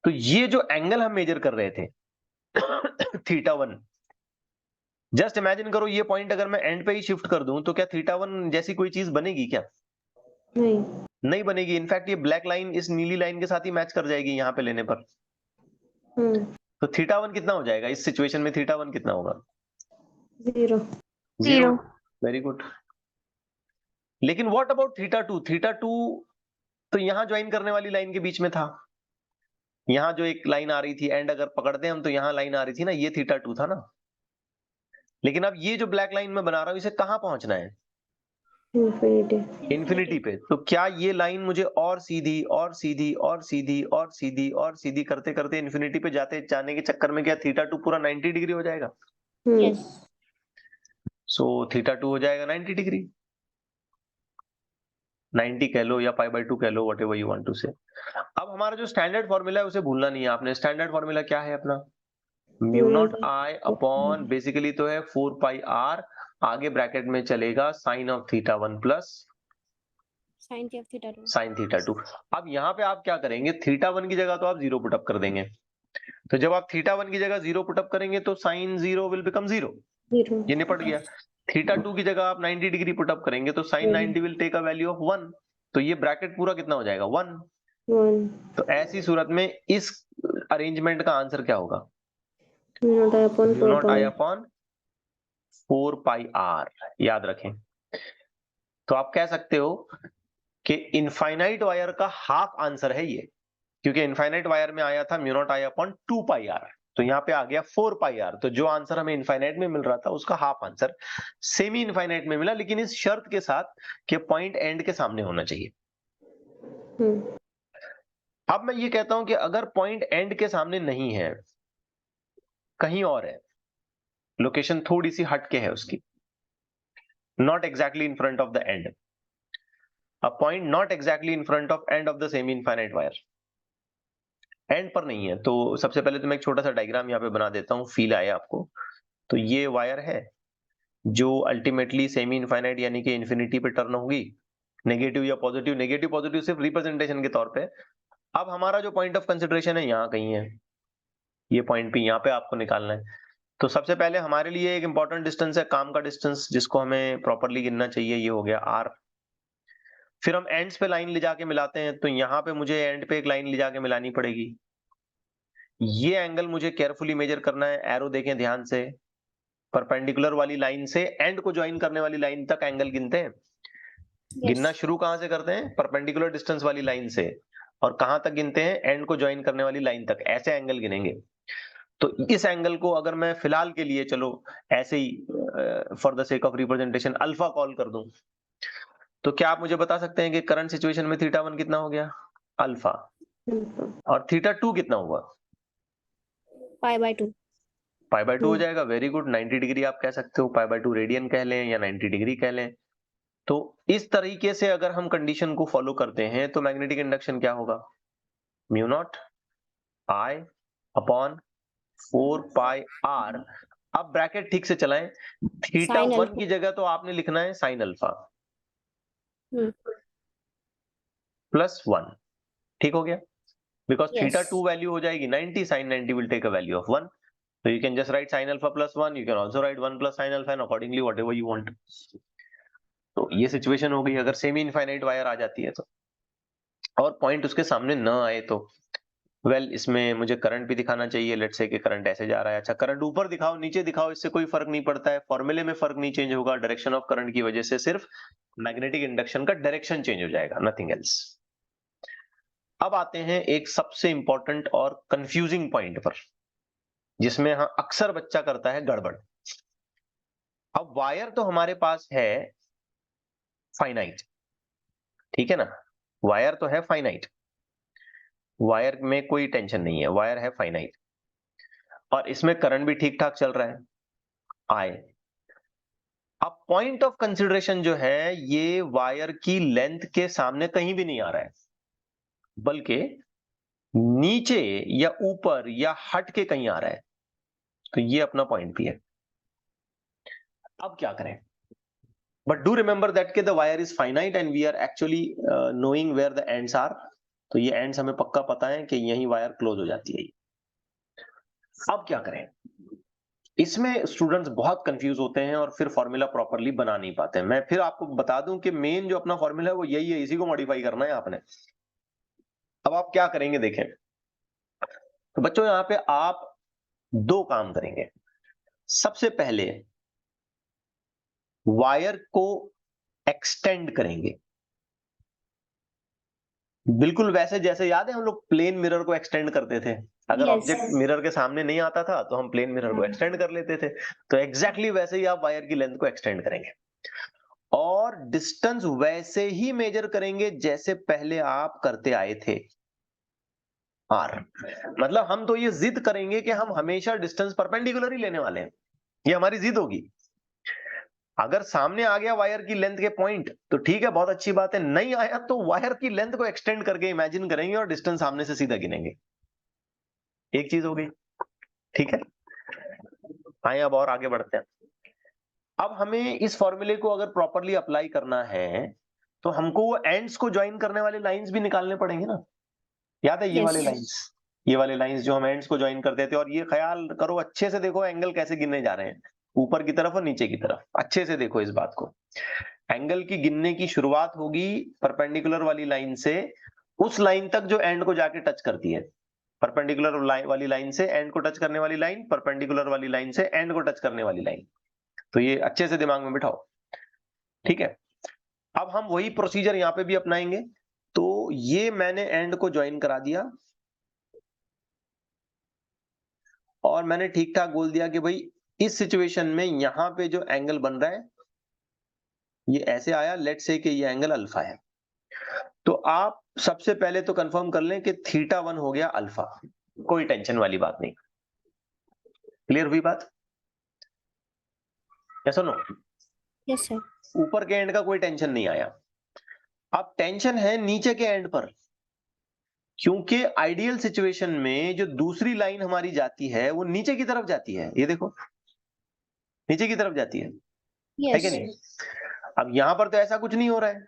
तो ये जो एंगल हम मेजर कर रहे थे θ1, जस्ट इमेजिन करो ये पॉइंट अगर मैं एंड पे ही शिफ्ट कर दूं तो क्या θ1 जैसी कोई चीज बनेगी क्या? नहीं बनेगी। इनफैक्ट ये ब्लैक लाइन इस नीली लाइन के साथ ही मैच कर जाएगी यहाँ पे लेने पर। तो θ1 कितना हो जाएगा इस सिचुएशन में? θ1 कितना होगा? 0। Very good. लेकिन व्हाट अबाउट θ2? θ2 तो यहां ज्वाइन करने वाली लाइन के बीच में था, यहाँ जो एक लाइन आ रही थी एंड अगर पकड़ते हैं हम तो यहाँ लाइन आ रही थी ना, ये θ2 था ना। लेकिन अब ये जो ब्लैक लाइन में बना रहा हूं इसे कहाँ पहुंचना है? इंफिनिटी। इन्फिनिटी पे। तो क्या ये लाइन मुझे और सीधी और सीधी और सीधी और सीधी और सीधी करते करते इन्फिनिटी पे जाने के चक्कर में क्या θ2 पूरा 90 डिग्री हो जाएगा? यस। सो θ2 हो जाएगा 90 डिग्री, 90 कह लो या π/2 कह लो, व्हाटएवर यू वांट टू से। अब हमारा जो स्टैंडर्ड फॉर्मूला है उसे भूलना नहीं है आपने। स्टैंडर्ड फॉर्मूला क्या है अपना? Mu naught I upon basically तो है 4πr, आगे ब्रैकेट में चलेगा sine of θ1 plus sine of θ2। Sine θ2। अब यहाँ पे आप क्या करेंगे, θ1 की जगह तो आप 0 पुटअप कर देंगे। तो जब आप θ1 की जगह 0 पुटअप करेंगे तो साइन 0 विल बिकम 0, ये निपट गया। θ2 की जगह आप 90 डिग्री पुटअप करेंगे तो sine 90 will take a value of 1, तो ये ब्रैकेट पूरा कितना हो जाएगा? 1। तो ऐसी सूरत में इस अरेंजमेंट का आंसर क्या होगा? Mu naught I upon 4πr, याद रखें। तो आप कह सकते हो कि इनफाइनाइट वायर का हाफ आंसर है ये, क्योंकि इनफाइनाइट वायर में आया था mu naught I upon 2πr, तो यहाँ पे आ गया 4πr। तो जो आंसर हमें इनफाइनाइट में मिल रहा था उसका हाफ आंसर सेमी इनफाइनाइट में मिला, लेकिन इस शर्त के साथ कि पॉइंट एंड के सामने होना चाहिए। अब मैं ये कहता हूं कि अगर पॉइंट एंड के सामने नहीं है, कहीं और है, लोकेशन थोड़ी सी हट के है उसकी, not exactly in front of the end, a point not exactly in front of end of the semi infinite wire, and पर नहीं है। तो सबसे पहले तो मैं एक छोटा सा डायग्राम यहाँ पे बना देता हूँ, फील आए आपको। तो ये वायर है जो अल्टीमेटली सेमी इनफाइनाइट यानी कि इंफिनिटी पे टर्न होगी, नेगेटिव या पॉजिटिव, नेगेटिव पॉजिटिव सिर्फ रिप्रेजेंटेशन के तौर पे। अब हमारा जो पॉइंट ऑफ कंसिडरेशन है यहाँ कहीं है, ये पॉइंट पे यहाँ पे आपको निकालना है। तो सबसे पहले हमारे लिए एक इंपॉर्टेंट डिस्टेंस है, काम का डिस्टेंस, जिसको हमें प्रॉपरली गिनना चाहिए, ये हो गया r। फिर हम एंड्स पे लाइन ले जाके मिलाते हैं, तो यहाँ पे मुझे एंड पे एक लाइन ले जाके मिलानी पड़ेगी। ये एंगल मुझे केयरफुली मेजर करना है, एरो देखें ध्यान से, परपेंडिकुलर वाली लाइन से एंड को ज्वाइन करने वाली लाइन तक एंगल गिनते हैं। गिनना शुरू कहां से करते हैं? परपेंडिकुलर डिस्टेंस वाली लाइन से, और कहां तक गिनते हैं? एंड को ज्वाइन करने वाली लाइन तक, ऐसे एंगल गिनेंगे। तो इस एंगल को अगर मैं फिलहाल के लिए चलो ऐसे ही for the sake of representation alpha call कर दूं, तो क्या आप मुझे बता सकते हैं कि करंट सिचुएशन में θ1 कितना हो गया? अल्फा। और θ2 कितना हुआ? π/2। π/2 हो जाएगा। वेरी गुड, 90 डिग्री आप कह सकते हो, π/2 रेडियन कह लें या 90 डिग्री कह लें। तो इस तरीके से अगर हम कंडीशन को फॉलो करते हैं तो मैग्नेटिक इंडक्शन क्या होगा? Mu naught I upon 4πr। अब ब्रैकेट ठीक से चलाएं, θ1 की जगह तो आपने लिखना है साइन अल्फा प्लस 1, ठीक हो गया? बिकॉज θ2 वैल्यू हो जाएगी 90, sine 90 will take a value of 1, so you can just write sin alpha plus 1, you can also write 1 plus sin alpha, and accordingly whatever you want। तो ये situation हो गई अगर सेमी इनफाइनाइट वायर आ जाती है तो, और पॉइंट उसके सामने न आए तो। इसमें मुझे करंट भी दिखाना चाहिए, लेट्स से कि करंट ऐसे जा रहा है। अच्छा, करंट ऊपर दिखाओ नीचे दिखाओ, इससे कोई फर्क नहीं पड़ता है, फॉर्मूले में फर्क नहीं चेंज होगा, डायरेक्शन ऑफ करंट की वजह से सिर्फ मैग्नेटिक इंडक्शन का डायरेक्शन चेंज हो जाएगा, नथिंग एल्स। अब आते हैं एक सबसे इंपॉर्टेंट और कंफ्यूजिंग पॉइंट पर, जिसमें हाँ अक्सर बच्चा करता है गड़बड़। अब वायर तो हमारे पास है फाइनाइट, ठीक है ना, वायर तो है फाइनाइट, वायर में कोई टेंशन नहीं है, वायर है फाइनाइट, और इसमें करंट भी ठीक ठाक चल रहा है आई। अब पॉइंट ऑफ कंसिडरेशन जो है ये वायर की लेंथ के सामने कहीं भी नहीं आ रहा है, बल्कि नीचे या ऊपर या हट के कहीं आ रहा है। तो ये अपना पॉइंट भी है। अब क्या करें? बट डू रिमेंबर दैट के the wire is finite and we are actually knowing where the ends are. तो ये एंड्स हमें पक्का पता है कि यही वायर क्लोज हो जाती है। अब क्या करें? इसमें स्टूडेंट्स बहुत कंफ्यूज होते हैं और फिर फॉर्मूला प्रॉपरली बना नहीं पाते हैं। मैं फिर आपको बता दूं कि मेन जो अपना फॉर्मूला है वो यही है, इसी को मॉडिफाई करना है आपने। अब आप क्या करेंगे देखें, तो बच्चों यहां पे आप दो काम करेंगे। सबसे पहले वायर को एक्सटेंड करेंगे, बिल्कुल वैसे जैसे याद है हम लोग प्लेन मिरर को एक्सटेंड करते थे, अगर Yes. ऑब्जेक्ट मिरर के सामने नहीं आता था तो हम प्लेन मिरर को एक्सटेंड कर लेते थे, तो एग्जैक्टली वैसे ही आप वायर की लेंथ को एक्सटेंड करेंगे और डिस्टेंस वैसे ही मेजर करेंगे जैसे पहले आप करते आए थे, आर। मतलब हम तो ये जिद करेंगे कि हम हमेशा डिस्टेंस परपेंडिकुलर ही लेने वाले हैं, ये हमारी जिद होगी। अगर सामने आ गया वायर की लेंथ के पॉइंट तो ठीक है, बहुत अच्छी बात है, नहीं आया तो वायर की लेंथ को एक्सटेंड करके इमेजिन करेंगे और डिस्टेंस सामने से सीधा गिनेंगे। एक चीज हो गई, ठीक है। आइए अब और आगे बढ़ते हैं। अब हमें इस फॉर्मूले को अगर प्रॉपरली अप्लाई करना है तो हमको वो एंड्स को ज्वाइन करने वाले लाइंस भी निकालने पड़ेंगे ना। याद है ये Yes. वाले लाइंस, ये वाले लाइंस जो हम एंड्स को ज्वाइन करते थे, और ये ख्याल करो अच्छे से देखो एंगल कैसे गिनने जा रहे हैं, ऊपर की तरफ और नीचे की तरफ। अच्छे से देखो इस बात को, एंगल की गिनने की शुरुआत होगी परपेंडिकुलर वाली लाइन से, उस लाइन तक जो एंड को जाके टच करती है। परपेंडिकुलर वाली लाइन से एंड को टच करने वाली लाइन, परपेंडिकुलर वाली लाइन से एंड को टच करने वाली लाइन। तो ये अच्छे से दिमाग में बिठाओ, ठीक है। अब हम वही प्रोसीजर यहां पे भी अपनाएंगे। तो ये मैंने एंड को ज्वाइन करा दिया और मैंने ठीक ठाक बोल दिया कि भाई इस सिचुएशन में यहां पे जो एंगल बन रहा है ये ऐसे आया, लेट्स से कि ये एंगल अल्फा है। तो आप सबसे पहले तो कंफर्म कर लें कि θ1 हो गया अल्फा, कोई टेंशन वाली बात नहीं। क्लियर हुई बात? या सुनो, Yes, sir. ऊपर के एंड का कोई टेंशन नहीं आया। अब टेंशन है नीचे के एंड पर, क्योंकि आइडियल सिचुएशन में जो दूसरी लाइन हमारी जाती है वो नीचे की तरफ जाती है। ये देखो नीचे की तरफ जाती है Yes. कि नहीं? अब यहां पर तो ऐसा कुछ नहीं हो रहा है,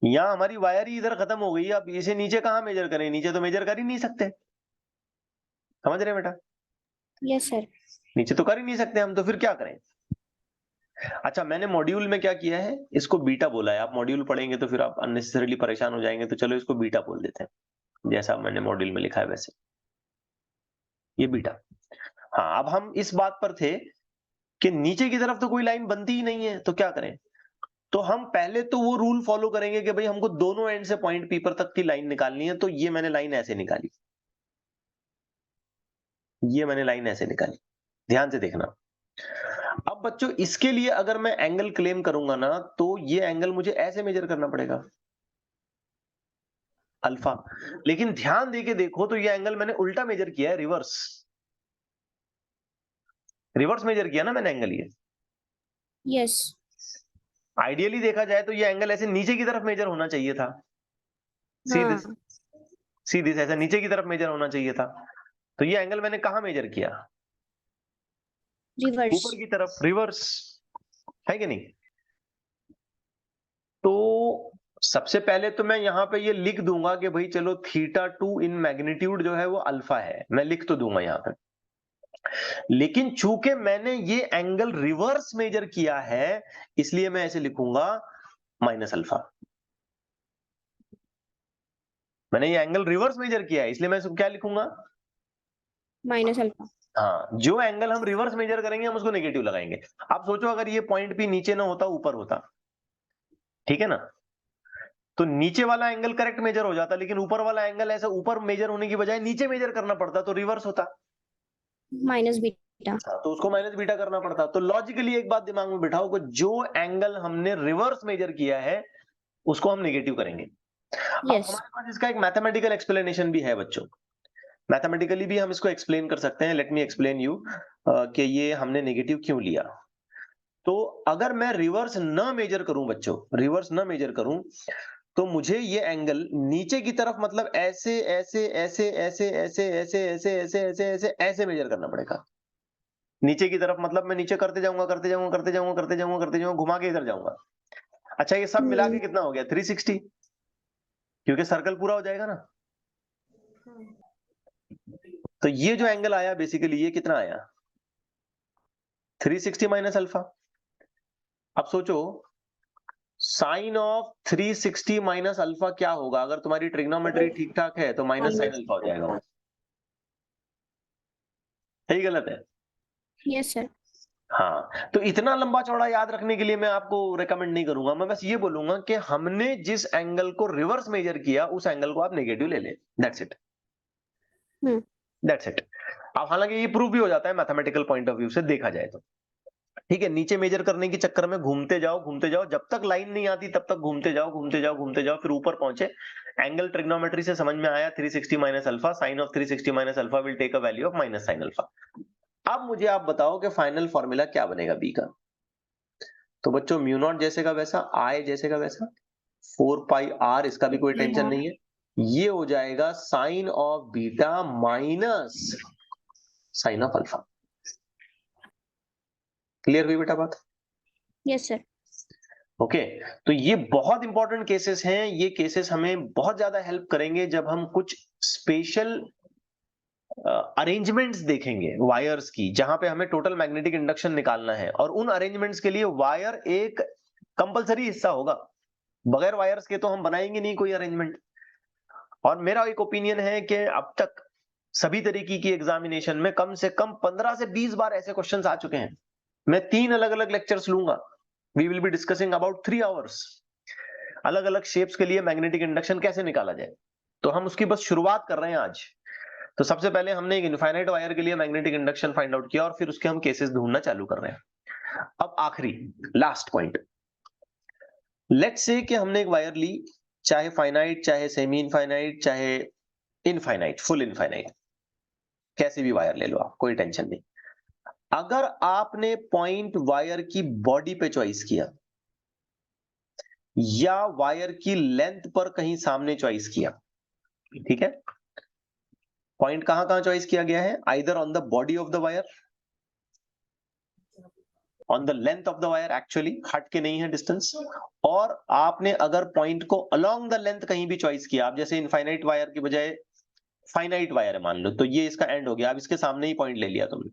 यहाँ हमारी वायर ही इधर खत्म हो गई। अब इसे नीचे कहां मेजर करें? नीचे तो मेजर कर ही नहीं सकते, समझ रहे बेटा? Yes, sir. नीचे तो कर ही नहीं सकते हम, तो फिर क्या करें? अच्छा, मैंने मॉड्यूल में क्या किया है, इसको बीटा बोला है। आप मॉड्यूल पढ़ेंगे तो फिर आप अननेसेसरीली परेशान हो जाएंगे, तो चलो इसको बीटा बोल देते हैं, जैसा मैंने मॉड्यूल में लिखा है वैसे ये बीटा। हाँ, अब हम इस बात पर थे कि नीचे की तरफ तो कोई लाइन बनती ही नहीं है, तो क्या करें? तो हम पहले तो वो रूल फॉलो करेंगे कि भाई हमको दोनों एंड से पॉइंट पी पर तक की लाइन निकालनी है। तो ये मैंने लाइन ऐसे निकाली, ये मैंने लाइन ऐसे निकाली, ध्यान से देखना। अब बच्चों इसके लिए अगर मैं एंगल क्लेम करूंगा ना, तो ये एंगल मुझे ऐसे मेजर करना पड़ेगा, अल्फा। लेकिन ध्यान देके देखो तो ये एंगल मैंने उल्टा मेजर किया है, रिवर्स। रिवर्स मेजर किया ना मैंने एंगल ये। Yes. आइडियली देखा जाए तो ये एंगल ऐसे नीचे की तरफ मेजर होना चाहिए था, सीधे हाँ. सीधे ऐसा नीचे की तरफ मेजर होना चाहिए था। तो ये एंगल मैंने कहां मेजर किया? Reverse. ऊपर की तरफ, रिवर्स, है कि नहीं? तो सबसे पहले तो मैं यहां पे ये लिख दूंगा कि भाई चलो θ2 इन मैग्नीट्यूड जो है वो अल्फा है, मैं लिख तो दूंगा यहां पे। लेकिन चूंकि मैंने ये एंगल रिवर्स मेजर किया है, इसलिए मैं ऐसे लिखूंगा माइनस अल्फा। मैंने ये एंगल रिवर्स मेजर किया है, इसलिए मैं इसको क्या लिखूंगा? Minus alpha. हाँ, जो एंगल हम रिवर्स मेजर करेंगे हम उसको नेगेटिव लगाएंगे। आप सोचो अगर ये पॉइंट भी नीचे ना होता, ऊपर होता, ठीक है ना, तो नीचे वाला एंगल करेक्ट मेजर हो जाता, लेकिन ऊपर वाला एंगल ऐसा ऊपर मेजर होने की बजाय नीचे मेजर करना पड़ता, तो रिवर्स होता। Minus beta. तो उसको माइनस बीटा करना पड़ता। तो लॉजिकली एक बात दिमाग में बिठाओ कि जो एंगल हमने रिवर्स मेजर किया है उसको हम नेगेटिव करेंगे। अब Yes. हमारे पास इसका एक मैथमेटिकल एक्सप्लेनेशन भी है बच्चों, मैथमेटिकली भी हम इसको एक्सप्लेन कर सकते हैं। लेट मी एक्सप्लेन यू कि ये हमने नेगेटिव क्यों लिया। तो अगर मैं रिवर्स न मेजर करूं बच्चों, रिवर्स न मेजर करूं, तो मुझे ये एंगल नीचे की तरफ मतलब ऐसे ऐसे ऐसे ऐसे ऐसे ऐसे ऐसे ऐसे ऐसे ऐसे ऐसे मेजर करना पड़ेगा। नीचे की तरफ मतलब मैं नीचे करते जाऊंगा करते जाऊंगा करते जाऊंगा करते जाऊंगा करते जाऊंगा, घुमा के इधर जाऊंगा। अच्छा, ये सब मिला के कितना हो गया? 360, क्योंकि सर्कल पूरा हो जाएगा ना। तो ये जो एंगल आया बेसिकली ये कितना आया? 360 माइनस अल्फा। अब सोचो साइन ऑफ 360 माइनस अल्फा क्या होगा? अगर तुम्हारी ट्रिग्नोमेट्री ठीक ठाक है तो माइनस साइन अल्फा हो जाएगा। सही गलत है? Yes, sir. हाँ, तो इतना लंबा चौड़ा याद रखने के लिए मैं आपको रेकमेंड नहीं करूंगा। मैं बस ये बोलूंगा कि हमने जिस एंगल को रिवर्स मेजर किया उस एंगल को आप नेगेटिव ले लें। That's it, that's it. अब हालांकि ये प्रूव भी हो जाता है मैथमेटिकल पॉइंट ऑफ व्यू से देखा जाए तो, ठीक है। नीचे मेजर करने के चक्कर में घूमते जाओ, जब तक लाइन नहीं आती तब तक घूमते जाओ, फिर ऊपर पहुंचे। एंगल ट्रिग्नोमेट्री से समझ में आया 360 minus alpha, sine of 360 minus alpha will take a value of minus sine alpha. अब मुझे आप बताओ कि फाइनल फॉर्मूला क्या बनेगा बी का। तो बच्चों म्यू नॉट जैसे का वैसा, आई जैसे का वैसा, 4 पाई आर, इसका भी कोई टेंशन नहीं है। ये हो जाएगा sine of beta minus sine of alpha. Clear हुई बेटा बात? Yes sir. ओके, तो ये बहुत इंपॉर्टेंट केसेस हैं। ये केसेस हमें बहुत ज्यादा हेल्प करेंगे जब हम कुछ स्पेशल अरेंजमेंट्स देखेंगे वायर्स की, जहां पे हमें टोटल मैग्नेटिक इंडक्शन निकालना है, और उन अरेंजमेंट्स के लिए वायर एक कंपलसरी हिस्सा होगा। बगैर वायर्स के तो हम बनाएंगे नहीं कोई अरेंजमेंट। और मेरा एक ओपिनियन है कि अब तक सभी तरीके की एग्जामिनेशन में कम से कम 15 से 20 बार ऐसे क्वेश्चंस आ चुके हैं। मैं 3 अलग अलग लेक्चर्स लूंगा। We will be discussing about 3 hours, अलग अलग शेप्स के लिए मैग्नेटिक इंडक्शन कैसे निकाला जाए। तो हम उसकी बस शुरुआत कर रहे हैं आज। तो सबसे पहले हमने एक इनफाइनाइट वायर के लिए मैग्नेटिक इंडक्शन फाइंड आउट किया, और फिर उसके हम केसेस ढूंढना चालू कर रहे हैं। अब आखिरी लास्ट पॉइंट, लेट्स से कि हमने एक वायर ली, चाहे फाइनाइट, चाहे सेमी इनफाइनाइट, चाहे इनफाइनाइट, फुल इनफाइनाइट, कैसे भी वायर ले लो आप, कोई टेंशन नहीं। अगर आपने पॉइंट वायर की बॉडी पे चॉइस किया या वायर की लेंथ पर कहीं सामने चॉइस किया, ठीक है, पॉइंट कहां कहां चॉइस किया गया है, either on the body of the wire, on the length of the wire, actually हट के नहीं है डिस्टेंस, और आपने अगर पॉइंट को अलोंग द लेंथ कहीं भी चॉइस किया, आप जैसे इनफाइनाइट वायर की बजाय फाइनाइट वायर है मान लो, तो ये इसका एंड हो गया, अब इसके सामने ही पॉइंट ले लिया तुमने।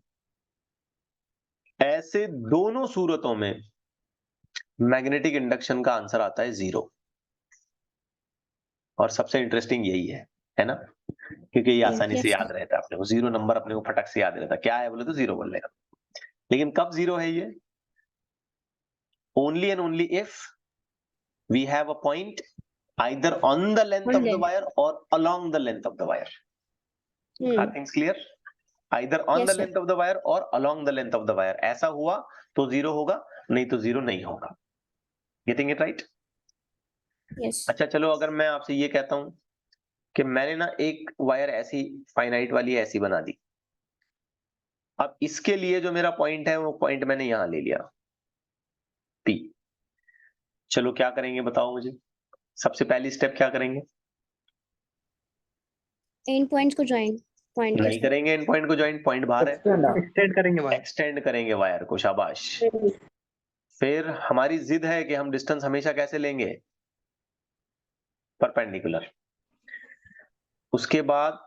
ऐसे दोनों सूरतों में मैग्नेटिक इंडक्शन का आंसर आता है 0। और सबसे इंटरेस्टिंग यही है ना, क्योंकि ये आसानी से याद रहता है अपने को, 0 नंबर अपने को फटक से याद रहता है, क्या है बोले तो 0 बोल लेगा। लेकिन कब 0 है ये? Only and only if we have a point either on the length of the wire or along the length of the wire. Are things clear? Either on the length of the wire or along the length of the wire. ऐसा हुआ तो 0 होगा, नहीं तो 0 नहीं होगा। Getting it right? Yes. अच्छा चलो, अगर मैं आपसे ये कहता हूं कि मैंने ना एक वायर ऐसी फाइनाइट वाली ऐसी बना दी, अब इसके लिए जो मेरा पॉइंट है वो पॉइंट मैंने यहां ले लिया P। चलो क्या करेंगे बताओ मुझे, सबसे पहली स्टेप क्या करेंगे? एंड पॉइंट्स को ज्वाइन पॉइंट नहीं करेंगे एंड पॉइंट को ज्वाइन, पॉइंट बाहर है, एक्सटेंड करेंगे वायर। एक्सटेंड करेंगे वायर को, शाबाश। फिर हमारी जिद है कि हम डिस्टेंस हमेशा कैसे लेंगे? परपेंडिकुलर। उसके बाद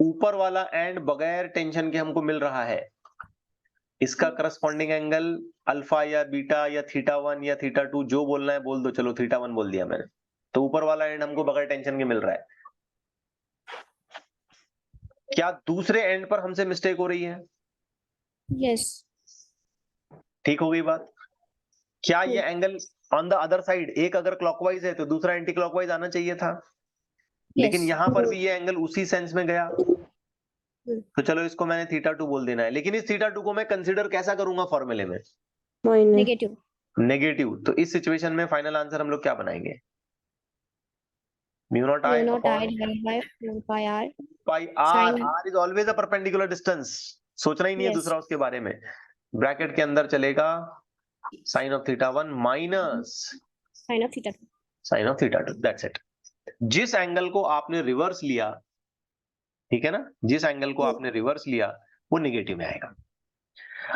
ऊपर वाला एंड बगैर टेंशन के हमको मिल रहा है, इसका करस्पॉन्डिंग एंगल अल्फा या बीटा या θ1 या θ2 जो बोलना है बोल दो, चलो θ1 बोल दिया मैंने। तो ऊपर वाला एंड हमको बगैर टेंशन के मिल रहा है। क्या दूसरे एंड पर हमसे मिस्टेक हो रही है? यस। ठीक हो गई बात? क्या ये angle on the other side, एक अगर क्लॉकवाइज है तो दूसरा एंटी क्लॉकवाइज आना चाहिए था, लेकिन यहां पर भी ये एंगल उसी सेंस में गया, तो चलो इसको मैंने θ2 बोल देना है। लेकिन इस θ2 को मैं कंसीडर कैसा करूंगा फॉर्मूले में? नेगेटिव। नेगेटिव। तो इस सिचुएशन में फाइनल आंसर हम लोग क्या बनाएंगे? Mu naught I pi R. Pi R. R is always a perpendicular distance, सोचना ही नहीं है दूसरा उसके बारे में। ब्रैकेट के अंदर चलेगा sine of θ1 minus sine of θ2। Sine of θ2, that's it. जिस एंगल को आपने रिवर्स लिया, ठीक है ना, जिस एंगल को आपने रिवर्स लिया वो नेगेटिव में आएगा।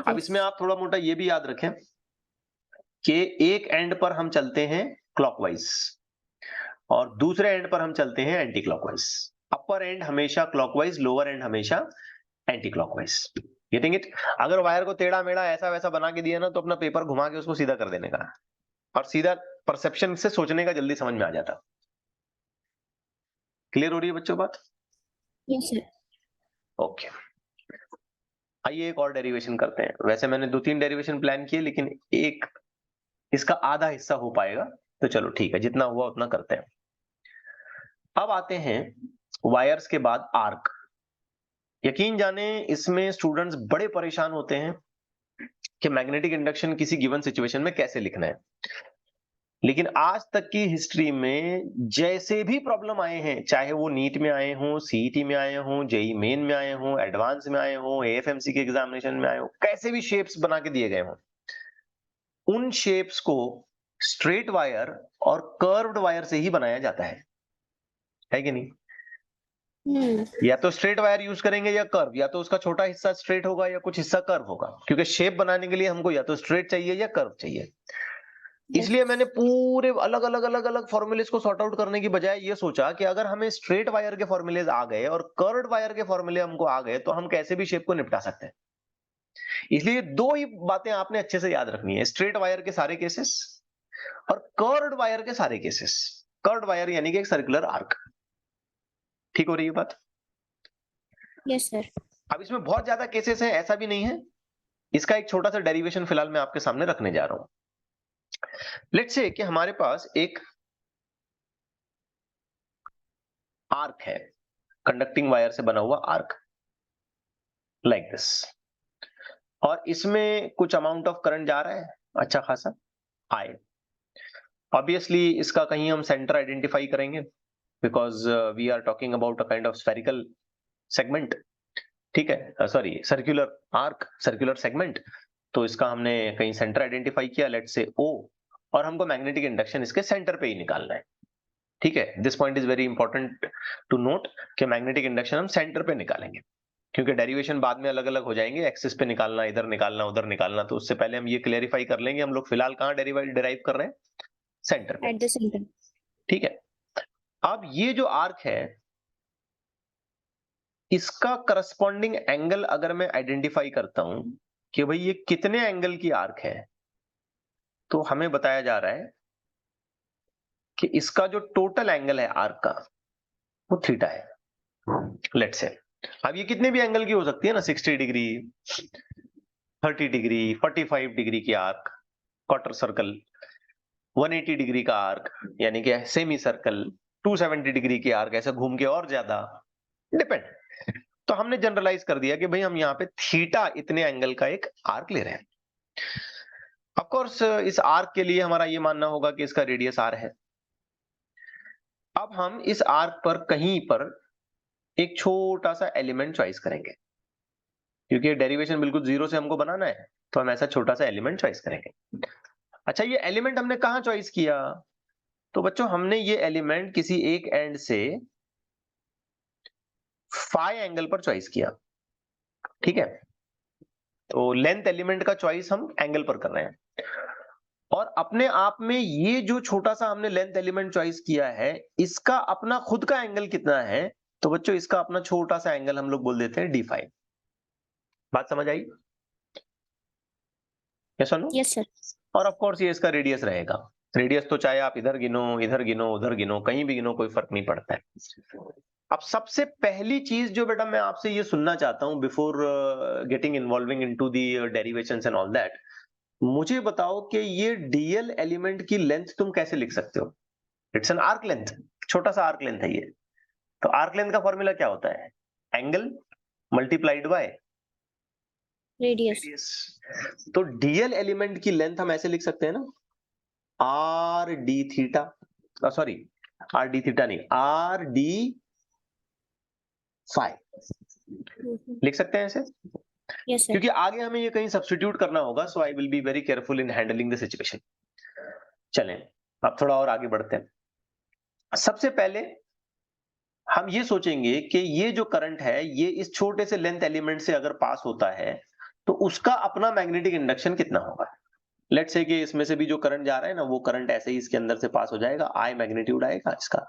अब इसमें आप थोड़ा मोटा ये भी याद रखें कि एक एंड पर हम चलते हैं क्लॉकवाइज और दूसरे एंड पर हम चलते हैं एंटी क्लॉकवाइज। अपर एंड हमेशा क्लॉकवाइज, लोअर एंड हमेशा एंटी क्लॉकवाइज। Getting it? अगर वायर को टेढ़ा मेढ़ा ऐसा वैसा बना के दिया ना, तो अपना पेपर घुमा के उसको सीधा कर देने का, और सीधा परसेप्शन से सोचने का जल्दी समझ में आ जाता। क्लियर हो रही है बच्चों बात? Yes sir. ओके। आइए एक और डेरिवेशन करते हैं। वैसे मैंने 2-3 डेरिवेशन प्लान किए, लेकिन एक इसका आधा हिस्सा हो पाएगा, तो चलो ठीक है, जितना हुआ उतना करते हैं। अब आते हैं वायर्स के बाद आर्क। यकीन जाने इसमें स्टूडेंट्स बड़े परेशान होते हैं कि मैग्नेटिक इंडक्शन किसी गिवन सिचुएशन में कैसे लिखना है। लेकिन आज तक की हिस्ट्री में जैसे भी प्रॉब्लम आए हैं, चाहे वो नीट में आए हों, सीईटी में आए हों, जेई मेन में आए हों, एडवांस में आए हों, एएफएमसी के एग्जामिनेशन में आए हों, कैसे भी शेप्स बना के दिए गए हों, उन शेप्स को स्ट्रेट वायर और कर्व्ड वायर से ही बनाया जाता है कि नहीं? या तो स्ट्रेट वायर यूज करेंगे या कर्व, या तो उसका छोटा हिस्सा स्ट्रेट होगा या कुछ हिस्सा कर्व होगा, क्योंकि शेप बनाने के लिए हमको या तो स्ट्रेट चाहिए या कर्व चाहिए। इसलिए मैंने पूरे अलग अलग अलग अलग फॉर्मूलेज को सॉर्ट आउट करने की बजाय ये सोचा कि अगर हमें स्ट्रेट वायर के फॉर्मूलेज आ गए और कर्व्ड वायर के फॉर्मूले हमको आ गए, तो हम कैसे भी शेप को निपटा सकते हैं। इसलिए दो ही बातें आपने अच्छे से याद रखनी है, स्ट्रेट वायर के सारे केसेस और कर्व्ड वायर के सारे केसेस। कर्व्ड वायर यानी कि एक सर्कुलर आर्क। ठीक हो रही है बात? Yes sir. अब इसमें बहुत ज्यादा केसेस हैं, ऐसा भी नहीं है। इसका एक छोटा सा डेरिवेशन फिलहाल मैं आपके सामने रखने जा रहा हूं। लेट्स से कि हमारे पास एक आर्क है, कंडक्टिंग वायर से बना हुआ आर्क, लाइक दिस, और इसमें कुछ अमाउंट ऑफ करंट जा रहा है, अच्छा खासा आई। ऑब्वियसली इसका कहीं हम सेंटर आइडेंटिफाई करेंगे, because we are talking about a kind of spherical segment. ठीक है, sorry, circular arc, circular segment. तो इसका हमने कहीं सेंटर आइडेंटिफाई किया, लेट्स से O, और हमको मैग्नेटिक इंडक्शन इसके सेंटर पे ही निकालना है। ठीक है, this point is very important to note कि मैग्नेटिक इंडक्शन हम सेंटर पे निकालेंगे, क्योंकि डेरिवेशन बाद में अलग अलग हो जाएंगे, एक्सिस पे निकालना, इधर निकालना, उधर निकालना। तो उससे पहले हम ये क्लियरिफाई कर लेंगे, हम लोग फिलहाल कहाँ डिराइव कर रहे हैं, सेंटर पे। At the centre. ठीक है, अब ये जो आर्क है, इसका करस्पॉन्डिंग एंगल अगर मैं आइडेंटिफाई करता हूं कि भाई ये कितने एंगल की आर्क है, तो हमें बताया जा रहा है कि इसका जो टोटल एंगल है आर्क का, वो थीटा है, लेट्स से। अब ये कितने भी एंगल की हो सकती है ना, 60 डिग्री, 30 डिग्री, 45 डिग्री की आर्क, क्वार्टर सर्कल, 180 डिग्री का आर्क यानी कि सेमी सर्कल, 270 डिग्री की आर्क, ऐसे घूम के और ज्यादा, डिपेंड। तो हमने जनरलाइज कर दिया कि भाई हम यहाँ पे थीटा इतने एंगल का एक आर्क ले रहे हैं। ऑफ कोर्स इस आर्क के लिए हमारा ये मानना होगा कि इसका रेडियस r है। अब हम इस आर्क पर कहीं पर एक छोटा सा एलिमेंट चॉइस करेंगे, क्योंकि डेरिवेशन बिल्कुल जीरो से हमको बनाना है, तो हम ऐसा छोटा सा एलिमेंट चॉइस करेंगे। अच्छा, ये एलिमेंट हमने कहां चॉइस किया? तो बच्चों हमने ये एलिमेंट किसी एक एंड से फाई एंगल पर चॉइस किया। ठीक है, तो लेंथ एलिमेंट का चॉइस हम एंगल पर कर रहे हैं, और अपने आप में ये जो छोटा सा हमने लेंथ एलिमेंट चॉइस किया है, इसका अपना खुद का एंगल कितना है? तो बच्चों इसका अपना छोटा सा एंगल हम लोग बोल देते हैं d5। बात समझ आई? यस और नो? Yes sir. और ऑफ कोर्स ये इसका रेडियस रहेगा। रेडियस तो चाहे आप इधर गिनो, इधर गिनो, उधर गिनो, कहीं भी गिनो, कोई फर्क नहीं पड़ता है। अब सबसे पहली चीज जो बेटा मैं आपसे ये सुनना चाहता हूं, before getting involving into the derivations and all that, मुझे बताओ कि ये डीएल एलिमेंट की लेंथ तुम कैसे लिख सकते हो? इट्स एन आर्क लेंथ, छोटा सा आर्क लेंथ है ये। तो आर्क लेंथ का फॉर्मूला क्या होता है? Angle multiplied by radius. Radius. तो डीएल एलिमेंट की लेंथ हम ऐसे लिख सकते हैं ना, R D theta, sorry R D theta नहीं, आर डी फाई लिख सकते हैं ऐसे। Yes sir. क्योंकि आगे हमें ये कहीं सब्स्टिट्यूट करना होगा, so I will be very careful in handling the situation. चलें अब थोड़ा और आगे बढ़ते हैं। सबसे पहले हम ये सोचेंगे कि ये जो करंट है, ये इस छोटे से लेंथ एलिमेंट से अगर पास होता है, तो उसका अपना मैग्नेटिक इंडक्शन कितना होगा। लेट्स से कि इसमें से भी जो करंट जा रहा है ना, वो करंट ऐसे ही इसके अंदर से पास हो जाएगा, आई मैग्नीट्यूड आएगा इसका,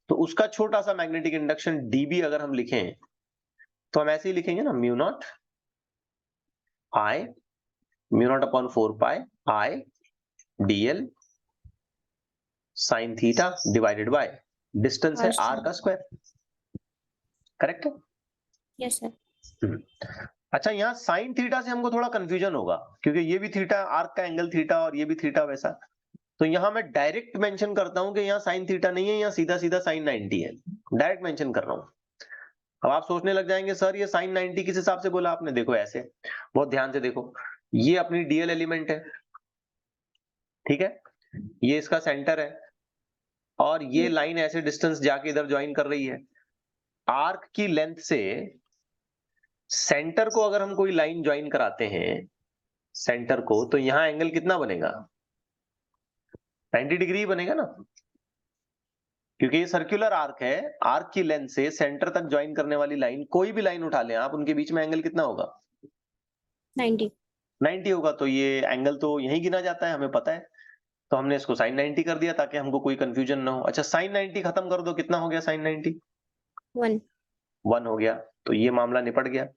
तो उसका छोटा सा मैग्नेटिक इंडक्शन डीबी अगर हम लिखें, तो हम ऐसे ही लिखेंगे ना, mu naught I, mu naught upon 4 pi I DL sign theta divided by distance है आर का स्क्वायर। करेक्ट है? Yes sir. अच्छा, यहाँ साइन थीटा से हमको थोड़ा कंफ्यूजन होगा, क्योंकि ये भी थीटा, आर्क का एंगल थीटा, और ये भी थीटा वैसा। तो यहाँ मैं डायरेक्ट मेंशन करता हूँ कि यहाँ साइन थीटा नहीं है, यहाँ सीधा सीधा साइन 90 है, डायरेक्ट मेंशन कर रहा हूँ। अब आप सोचने लग जाएंगे सर ये साइन 90 किस हिसाब से बोला आपने? देखो ऐसे, बहुत ध्यान से देखो, ये अपनी डीएल एलिमेंट है, ठीक है, ये इसका सेंटर है, और ये लाइन ऐसे डिस्टेंस जाके इधर ज्वाइन कर रही है। आर्क की लेंथ से सेंटर को अगर हम कोई लाइन ज्वाइन कराते हैं सेंटर को, तो यहां एंगल कितना बनेगा? 90 डिग्री बनेगा ना, क्योंकि ये सर्कुलर आर्क है। आर्क की लेंथ से सेंटर तक ज्वाइन करने वाली लाइन, कोई भी लाइन उठा लें आप, उनके बीच में एंगल कितना होगा? 90। 90 होगा। तो ये एंगल तो यही गिना जाता है, हमें पता है, तो हमने इसको साइन 90 कर दिया ताकि हमको कोई कंफ्यूजन ना हो। अच्छा, साइन 90 खत्म कर दो, कितना हो गया साइन 90? 1। 1 हो गया। तो ये मामला निपट गया।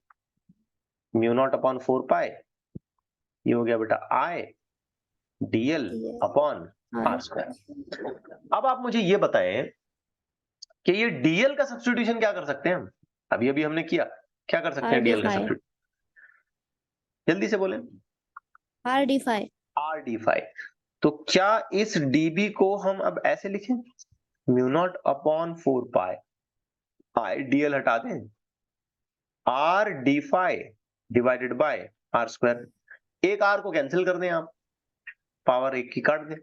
म्यू नॉट अपॉन 4 पाई, ये हो गया बेटा आई डीएल अपॉन आर स्क्वायर। अब आप मुझे ये बताएं कि ये डीएल का सब्स्टिट्यूशन क्या कर सकते हैं हम? अभी अभी हमने किया, क्या कर सकते हैं डीएल का सब्स्टिट्यूशन? जल्दी से बोले। R D phi. R D phi. तो क्या इस डीबी को हम अब ऐसे लिखें, mu naught upon 4 pi I DL हटा दें, R D phi divided by R square. एक आर को कैंसिल कर दें आप, पावर एक की काट दें,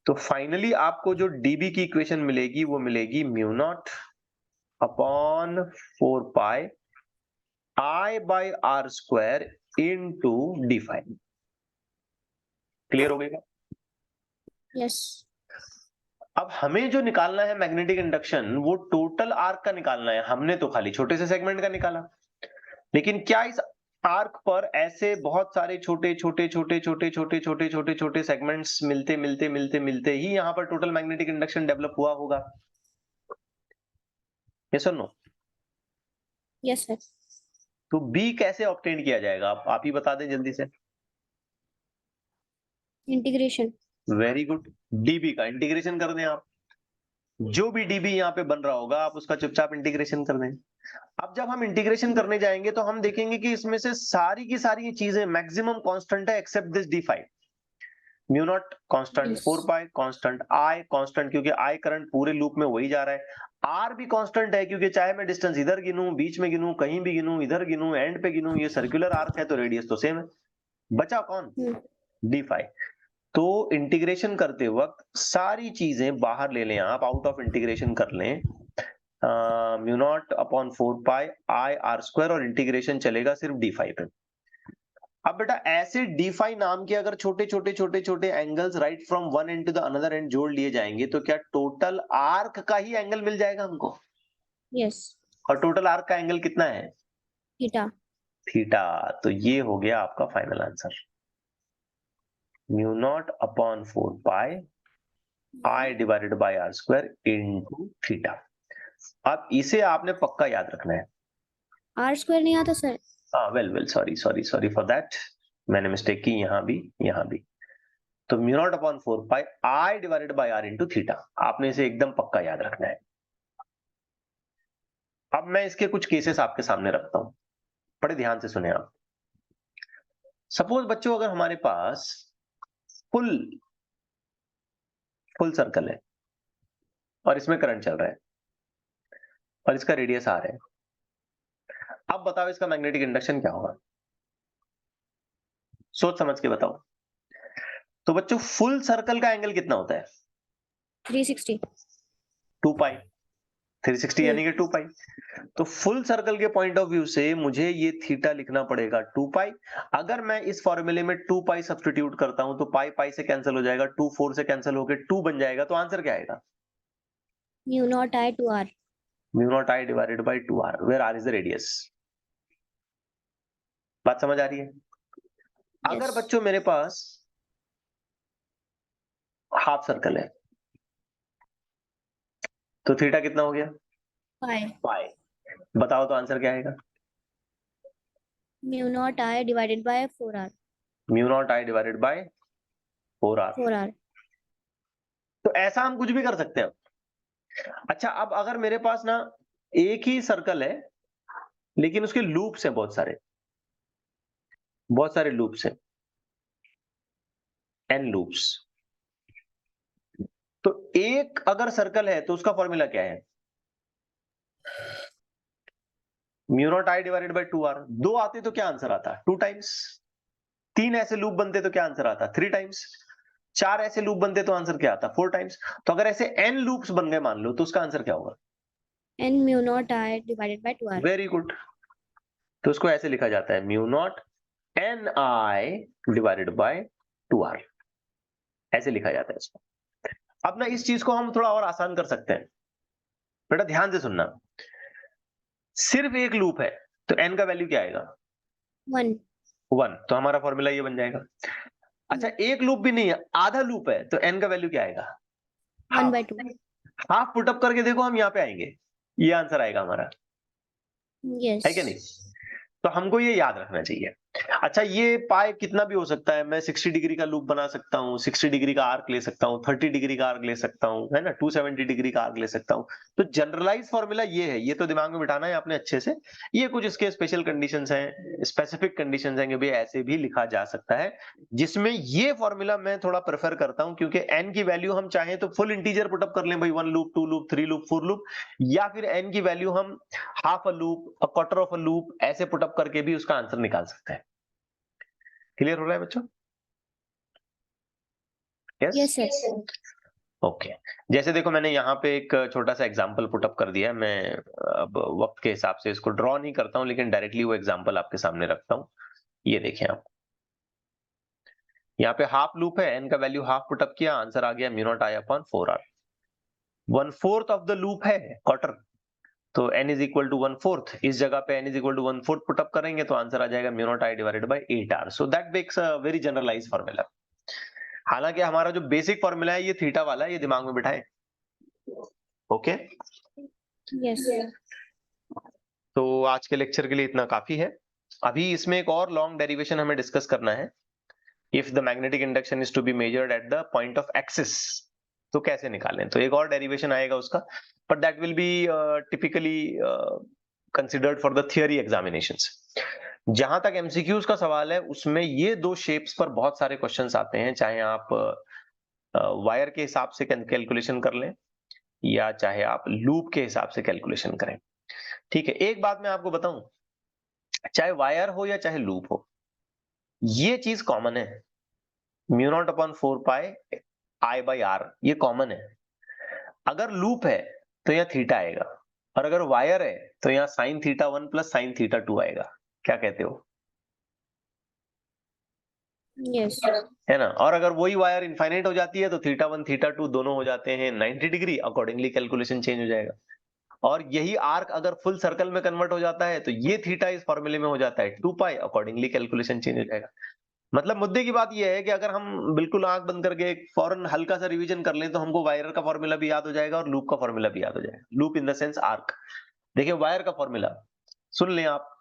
तो फाइनली आपको जो डीबी की इक्वेशन मिलेगी वो मिलेगी mu naught upon 4 pi I by R square into D phi. Clear हो गया? यस। अब हमें जो निकालना है मैग्नेटिक इंडक्शन, वो टोटल आर्क का निकालना है। हमने तो खाली छोटे से सेगमेंट का निकाला, लेकिन क्या इस आर्क पर ऐसे बहुत सारे छोटे छोटे छोटे छोटे छोटे छोटे छोटे छोटे सेगमेंट्स मिलते मिलते मिलते मिलते ही यहां पर टोटल मैग्नेटिक इंडक्शन डेवलप हुआ होगा? यस और नो? Yes sir. तो बी कैसे ऑब्टेन किया जाएगा, आप ही बता दें जल्दी से। इंटीग्रेशन। वेरी गुड, डीबी का इंटीग्रेशन कर दें आप। जो भी डीबी यहाँ पे बन रहा होगा आप उसका चुपचाप इंटीग्रेशन कर दें। अब जब हम इंटीग्रेशन करने जाएंगे तो हम देखेंगे कि इसमें से सारी की सारी ये चीजें मैक्सिमम कांस्टेंट है except this D phi. Mu naught constant, 4 pi constant, I constant क्योंकि आई करंट पूरे लूप में वही जा रहा है, आर भी कांस्टेंट है क्योंकि चाहे मैं डिस्टेंस इधर गिनूं, बीच में गिनूं, कहीं भी गिनूं, इधर गिनूं, एंड पे गिनूं, ये सर्कुलर आर्क है तो रेडियस तो सेम है। बचा कौन? D phi. तो इंटीग्रेशन करते वक्त सारी चीजें बाहर ले लें आप, आउट ऑफ इंटीग्रेशन कर लें, mu naught upon 4 pi I R square, और इंटीग्रेशन चलेगा सिर्फ डी फाई पे। अब बेटा ऐसे डी फाई नाम के अगर छोटे छोटे छोटे छोटे angles right from one end to the another end जोड़ लिए जाएंगे तो क्या टोटल आर्क का ही एंगल मिल जाएगा हमको? यस। और टोटल आर्क का एंगल कितना है? थीटा। थीटा। तो ये हो गया आपका final answer, mu naught upon 4 pi I divided by R square into theta. अब इसे आपने पक्का याद रखना है। आर स्क्वायर नहीं आता sir? Well sorry sorry sorry for that, मैंने मिस्टेक की यहाँ भी। तो mu naught upon 4 pi I divided by R into theta, आपने इसे एकदम पक्का याद रखना है। अब मैं इसके कुछ केसेस आपके सामने रखता हूं, बड़े ध्यान से सुने आप। सपोज बच्चों अगर हमारे पास फुल सर्कल है और इसमें करंट चल रहा है और इसका रेडियस आर है, अब बताओ इसका मैग्नेटिक इंडक्शन क्या होगा? सोच समझ के बताओ। तो बच्चों फुल सर्कल का एंगल कितना होता है? 360। 2 पाई। 360 यानी कि 2 पाई। तो फुल सर्कल के पॉइंट ऑफ व्यू से मुझे ये थीटा लिखना पड़ेगा 2 पाई। अगर मैं इस फॉर्मूले में 2 पाई सब्स्टिट्यूट करता हूं तो पाई पाई से कैंसिल हो जाएगा, 2 4 से कैंसिल होकर 2 बन जाएगा। तो आंसर क्या आएगा? Mu naught I two R. Mu naught I divided by 2r, where r is the radius. बात समझ आ रही है? अगर बच्चों मेरे पास हाफ सर्कल है तो थीटा कितना हो गया? पाई। पाई। बताओ तो आंसर क्या आएगा? Mu naught I divided bye 4r। Mu naught I divided bye 4r। 4r। तो ऐसा हम कुछ भी कर सकते हैं। अच्छा, अब अगर मेरे पास ना एक ही सर्कल है लेकिन उसके लूप्स हैं बहुत सारे, बहुत सारे लूप्स हैं, n लूप्स। तो एक अगर सर्कल है तो उसका फॉर्मूला क्या है? Mu naught I divided by 2r। 2 आते तो क्या आंसर आता? 2 टाइम्स। 3 ऐसे लूप बनते तो क्या आंसर आता? 3 टाइम्स। 4 ऐसे लूप बनते तो आंसर क्या आता? 4 टाइम्स। तो अगर ऐसे n लूप्स बन गए मान लो, तो उसका आंसर क्या होगा? n mu naught I divided by 2r. Very good. तो उसको ऐसे लिखा जाता है, mu not an I divided by 2r, ऐसे लिखा जाता है इसको। अब ना इस चीज को हम थोड़ा और आसान कर सकते हैं। बेटा ध्यान से सुनना, सिर्फ एक लूप है तो n का वैल्यू क्या आएगा? 1. 1। तो हमारा फॉर्मूला ये बन जाएगा। अच्छा एक लूप भी नहीं है, आधा लूप है, तो n का वैल्यू क्या आएगा? 1 by 2. हाफ पुटअप करके देखो, हम यहाँ पे आएंगे, ये आंसर आएगा हमारा, Yes. है कि नहीं? तो हमको ये याद रखना चाहिए। अच्छा ये पाई कितना भी हो सकता है, मैं 60 डिग्री का लूप बना सकता हूँ, 60 डिग्री का आर्क ले सकता हूँ, 30 डिग्री का आर्क ले सकता हूँ, है ना, 270 डिग्री का आर्क ले सकता हूँ। तो जनरलाइज फॉर्मूला ये है, ये तो दिमाग में बिठाना है आपने अच्छे से। ये कुछ इसके स्पेशल कंडीशंस हैं, स्पेसिफिक कंडीशंस हैं कि भाई ऐसे भी लिखा जा सकता है, जिसमें ये फॉर्मूला मैं थोड़ा प्रेफर करता हूँ, क्योंकि n की वैल्यू हम चाहें तो फुल इंटीजर पुटअप कर लें भाई, 1 लूप, 2 लूप, 3 लूप, 4 लूप, या फिर n की वैल्यू हम half a loop, a quarter of a loop ऐसे पुटअप करके भी उसका आंसर निकाल सकते हैं। क्लियर हो रहा है बच्चों? Yes, sir. ओके। जैसे देखो मैंने यहाँ पे एक छोटा सा एग्जांपल पुटअप कर दिया है। मैं अब वक्त के हिसाब से इसको ड्रॉ नहीं करता हूँ, लेकिन डायरेक्टली वो एग्जांपल आपके सामने रखता हूँ। ये देखें आप, यहाँ पे हाफ लूप है, n का वैल्यू हाफ पुटअप किया, आंसर आ गया mu naught I upon 4r। 1/4 of the loop है क्वार्टर, तो n इज इक्वल टू 1/4। इस जगह पे n is equal to 1/4 put up करेंगे तो आंसर आ जाएगा mu naught I divided by 8r। So that makes a very generalised formula. हालांकि हमारा जो बेसिक फॉर्मूला है ये थीटा वाला है, ये दिमाग में बिठाएं। Okay Yes. तो आज के लेक्चर के लिए इतना काफी है। अभी इसमें एक और लॉन्ग डेरिवेशन हमें डिस्कस करना है। If the magnetic induction is to be measured at the point of axis, तो कैसे निकालें? तो एक और डेरिवेशन आएगा उसका, but that will be typically considered for the theory examinations. जहां तक एमसीक्यूज का सवाल है, उसमें ये दो शेप्स पर बहुत सारे क्वेश्चंस आते हैं, चाहे आप वायर के हिसाब से कैलकुलेशन कर लें या चाहे आप लूप के हिसाब से कैलकुलेशन करें। ठीक है, एक बात मैं आपको बताऊं, चाहे वायर हो या चाहे लूप हो, ये चीज कॉमन है, mu naught upon 4 pi I by R, ये कॉमन है। अगर लूप है तो यहाँ थीटा आएगा, और अगर वायर है तो यहाँ sine theta 1 plus sine theta 2 आएगा। क्या कहते हो? Yes. है ना? और अगर वही वायर इनफाइनाइट हो जाती है तो थीटा 1 थीटा 2 दोनों हो जाते हैं 90 डिग्री, अकॉर्डिंगली कैलकुलेशन चेंज हो जाएगा। और यही आर्क अगर फुल सर्कल में कन्वर्ट हो जाता है तो ये थीटा इस फॉर्मूले में हो जाता है 2 पाई, अकॉर्डिंगली कैलकुलेशन चेंज हो जाएगा। मतलब मुद्दे की बात यह है कि अगर हम बिल्कुल आंख बंद करके फौरन हल्का सा रिवीजन कर लें तो हमको वायर का फॉर्मूला भी याद हो जाएगा और लूप का फॉर्मूला भी याद हो जाएगा। Loop in the sense arc. देखिए वायर का फॉर्मूला सुन लें आप,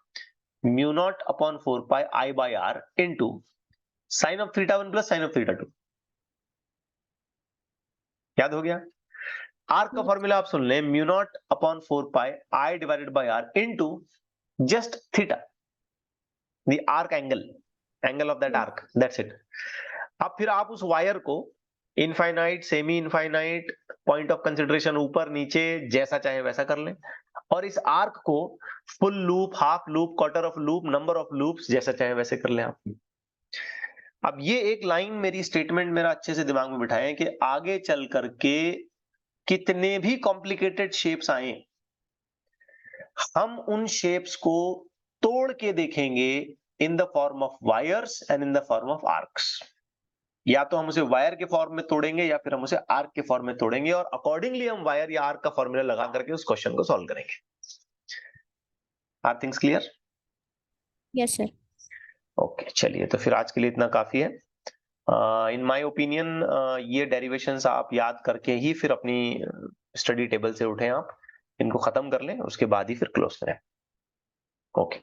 mu naught upon 4 pi I by R into sine of theta 1 plus sine of theta 2। याद हो गया? आर्क का फॉर्मूला आप सुन लें, mu naught upon 4 pi I divided by R into just theta, the arc angle of that arc, that's it. अब फिर आप उस वायर को infinite, semi infinite, point of consideration ऊपर नीचे जैसा चाहे वैसा कर लें, और इस आर्क को full loop, half loop, quarter of loop, number of loops जैसा चाहे वैसे कर लें आप। अब ये एक लाइन, मेरी स्टेटमेंट मेरा अच्छे से दिमाग में बिठाएं कि आगे चल करके कितने भी कॉम्प्लिकेटेड शेप्स आए, हम उन शेप्स को तोड़ के देखेंगे in the form of wires and in the form of arcs. या तो हम उसे वायर के फॉर्म में तोड़ेंगे या फिर हम उसे आर्क के फॉर्म में तोड़ेंगे, और अकॉर्डिंगली हम वायर या आर्क का फॉर्मूला लगा करके उस क्वेश्चन को सॉल्व करेंगे। Are things clear? Yes, sir. Okay चलिए, तो फिर आज के लिए इतना काफी है। इन माय ओपिनियन ये डेरिवेशंस आप याद करके ही फिर अपनी स्टडी टेबल से उठें, आप इनको खत्म कर लें, उसके बाद ही फिर क्लोज करें। ओके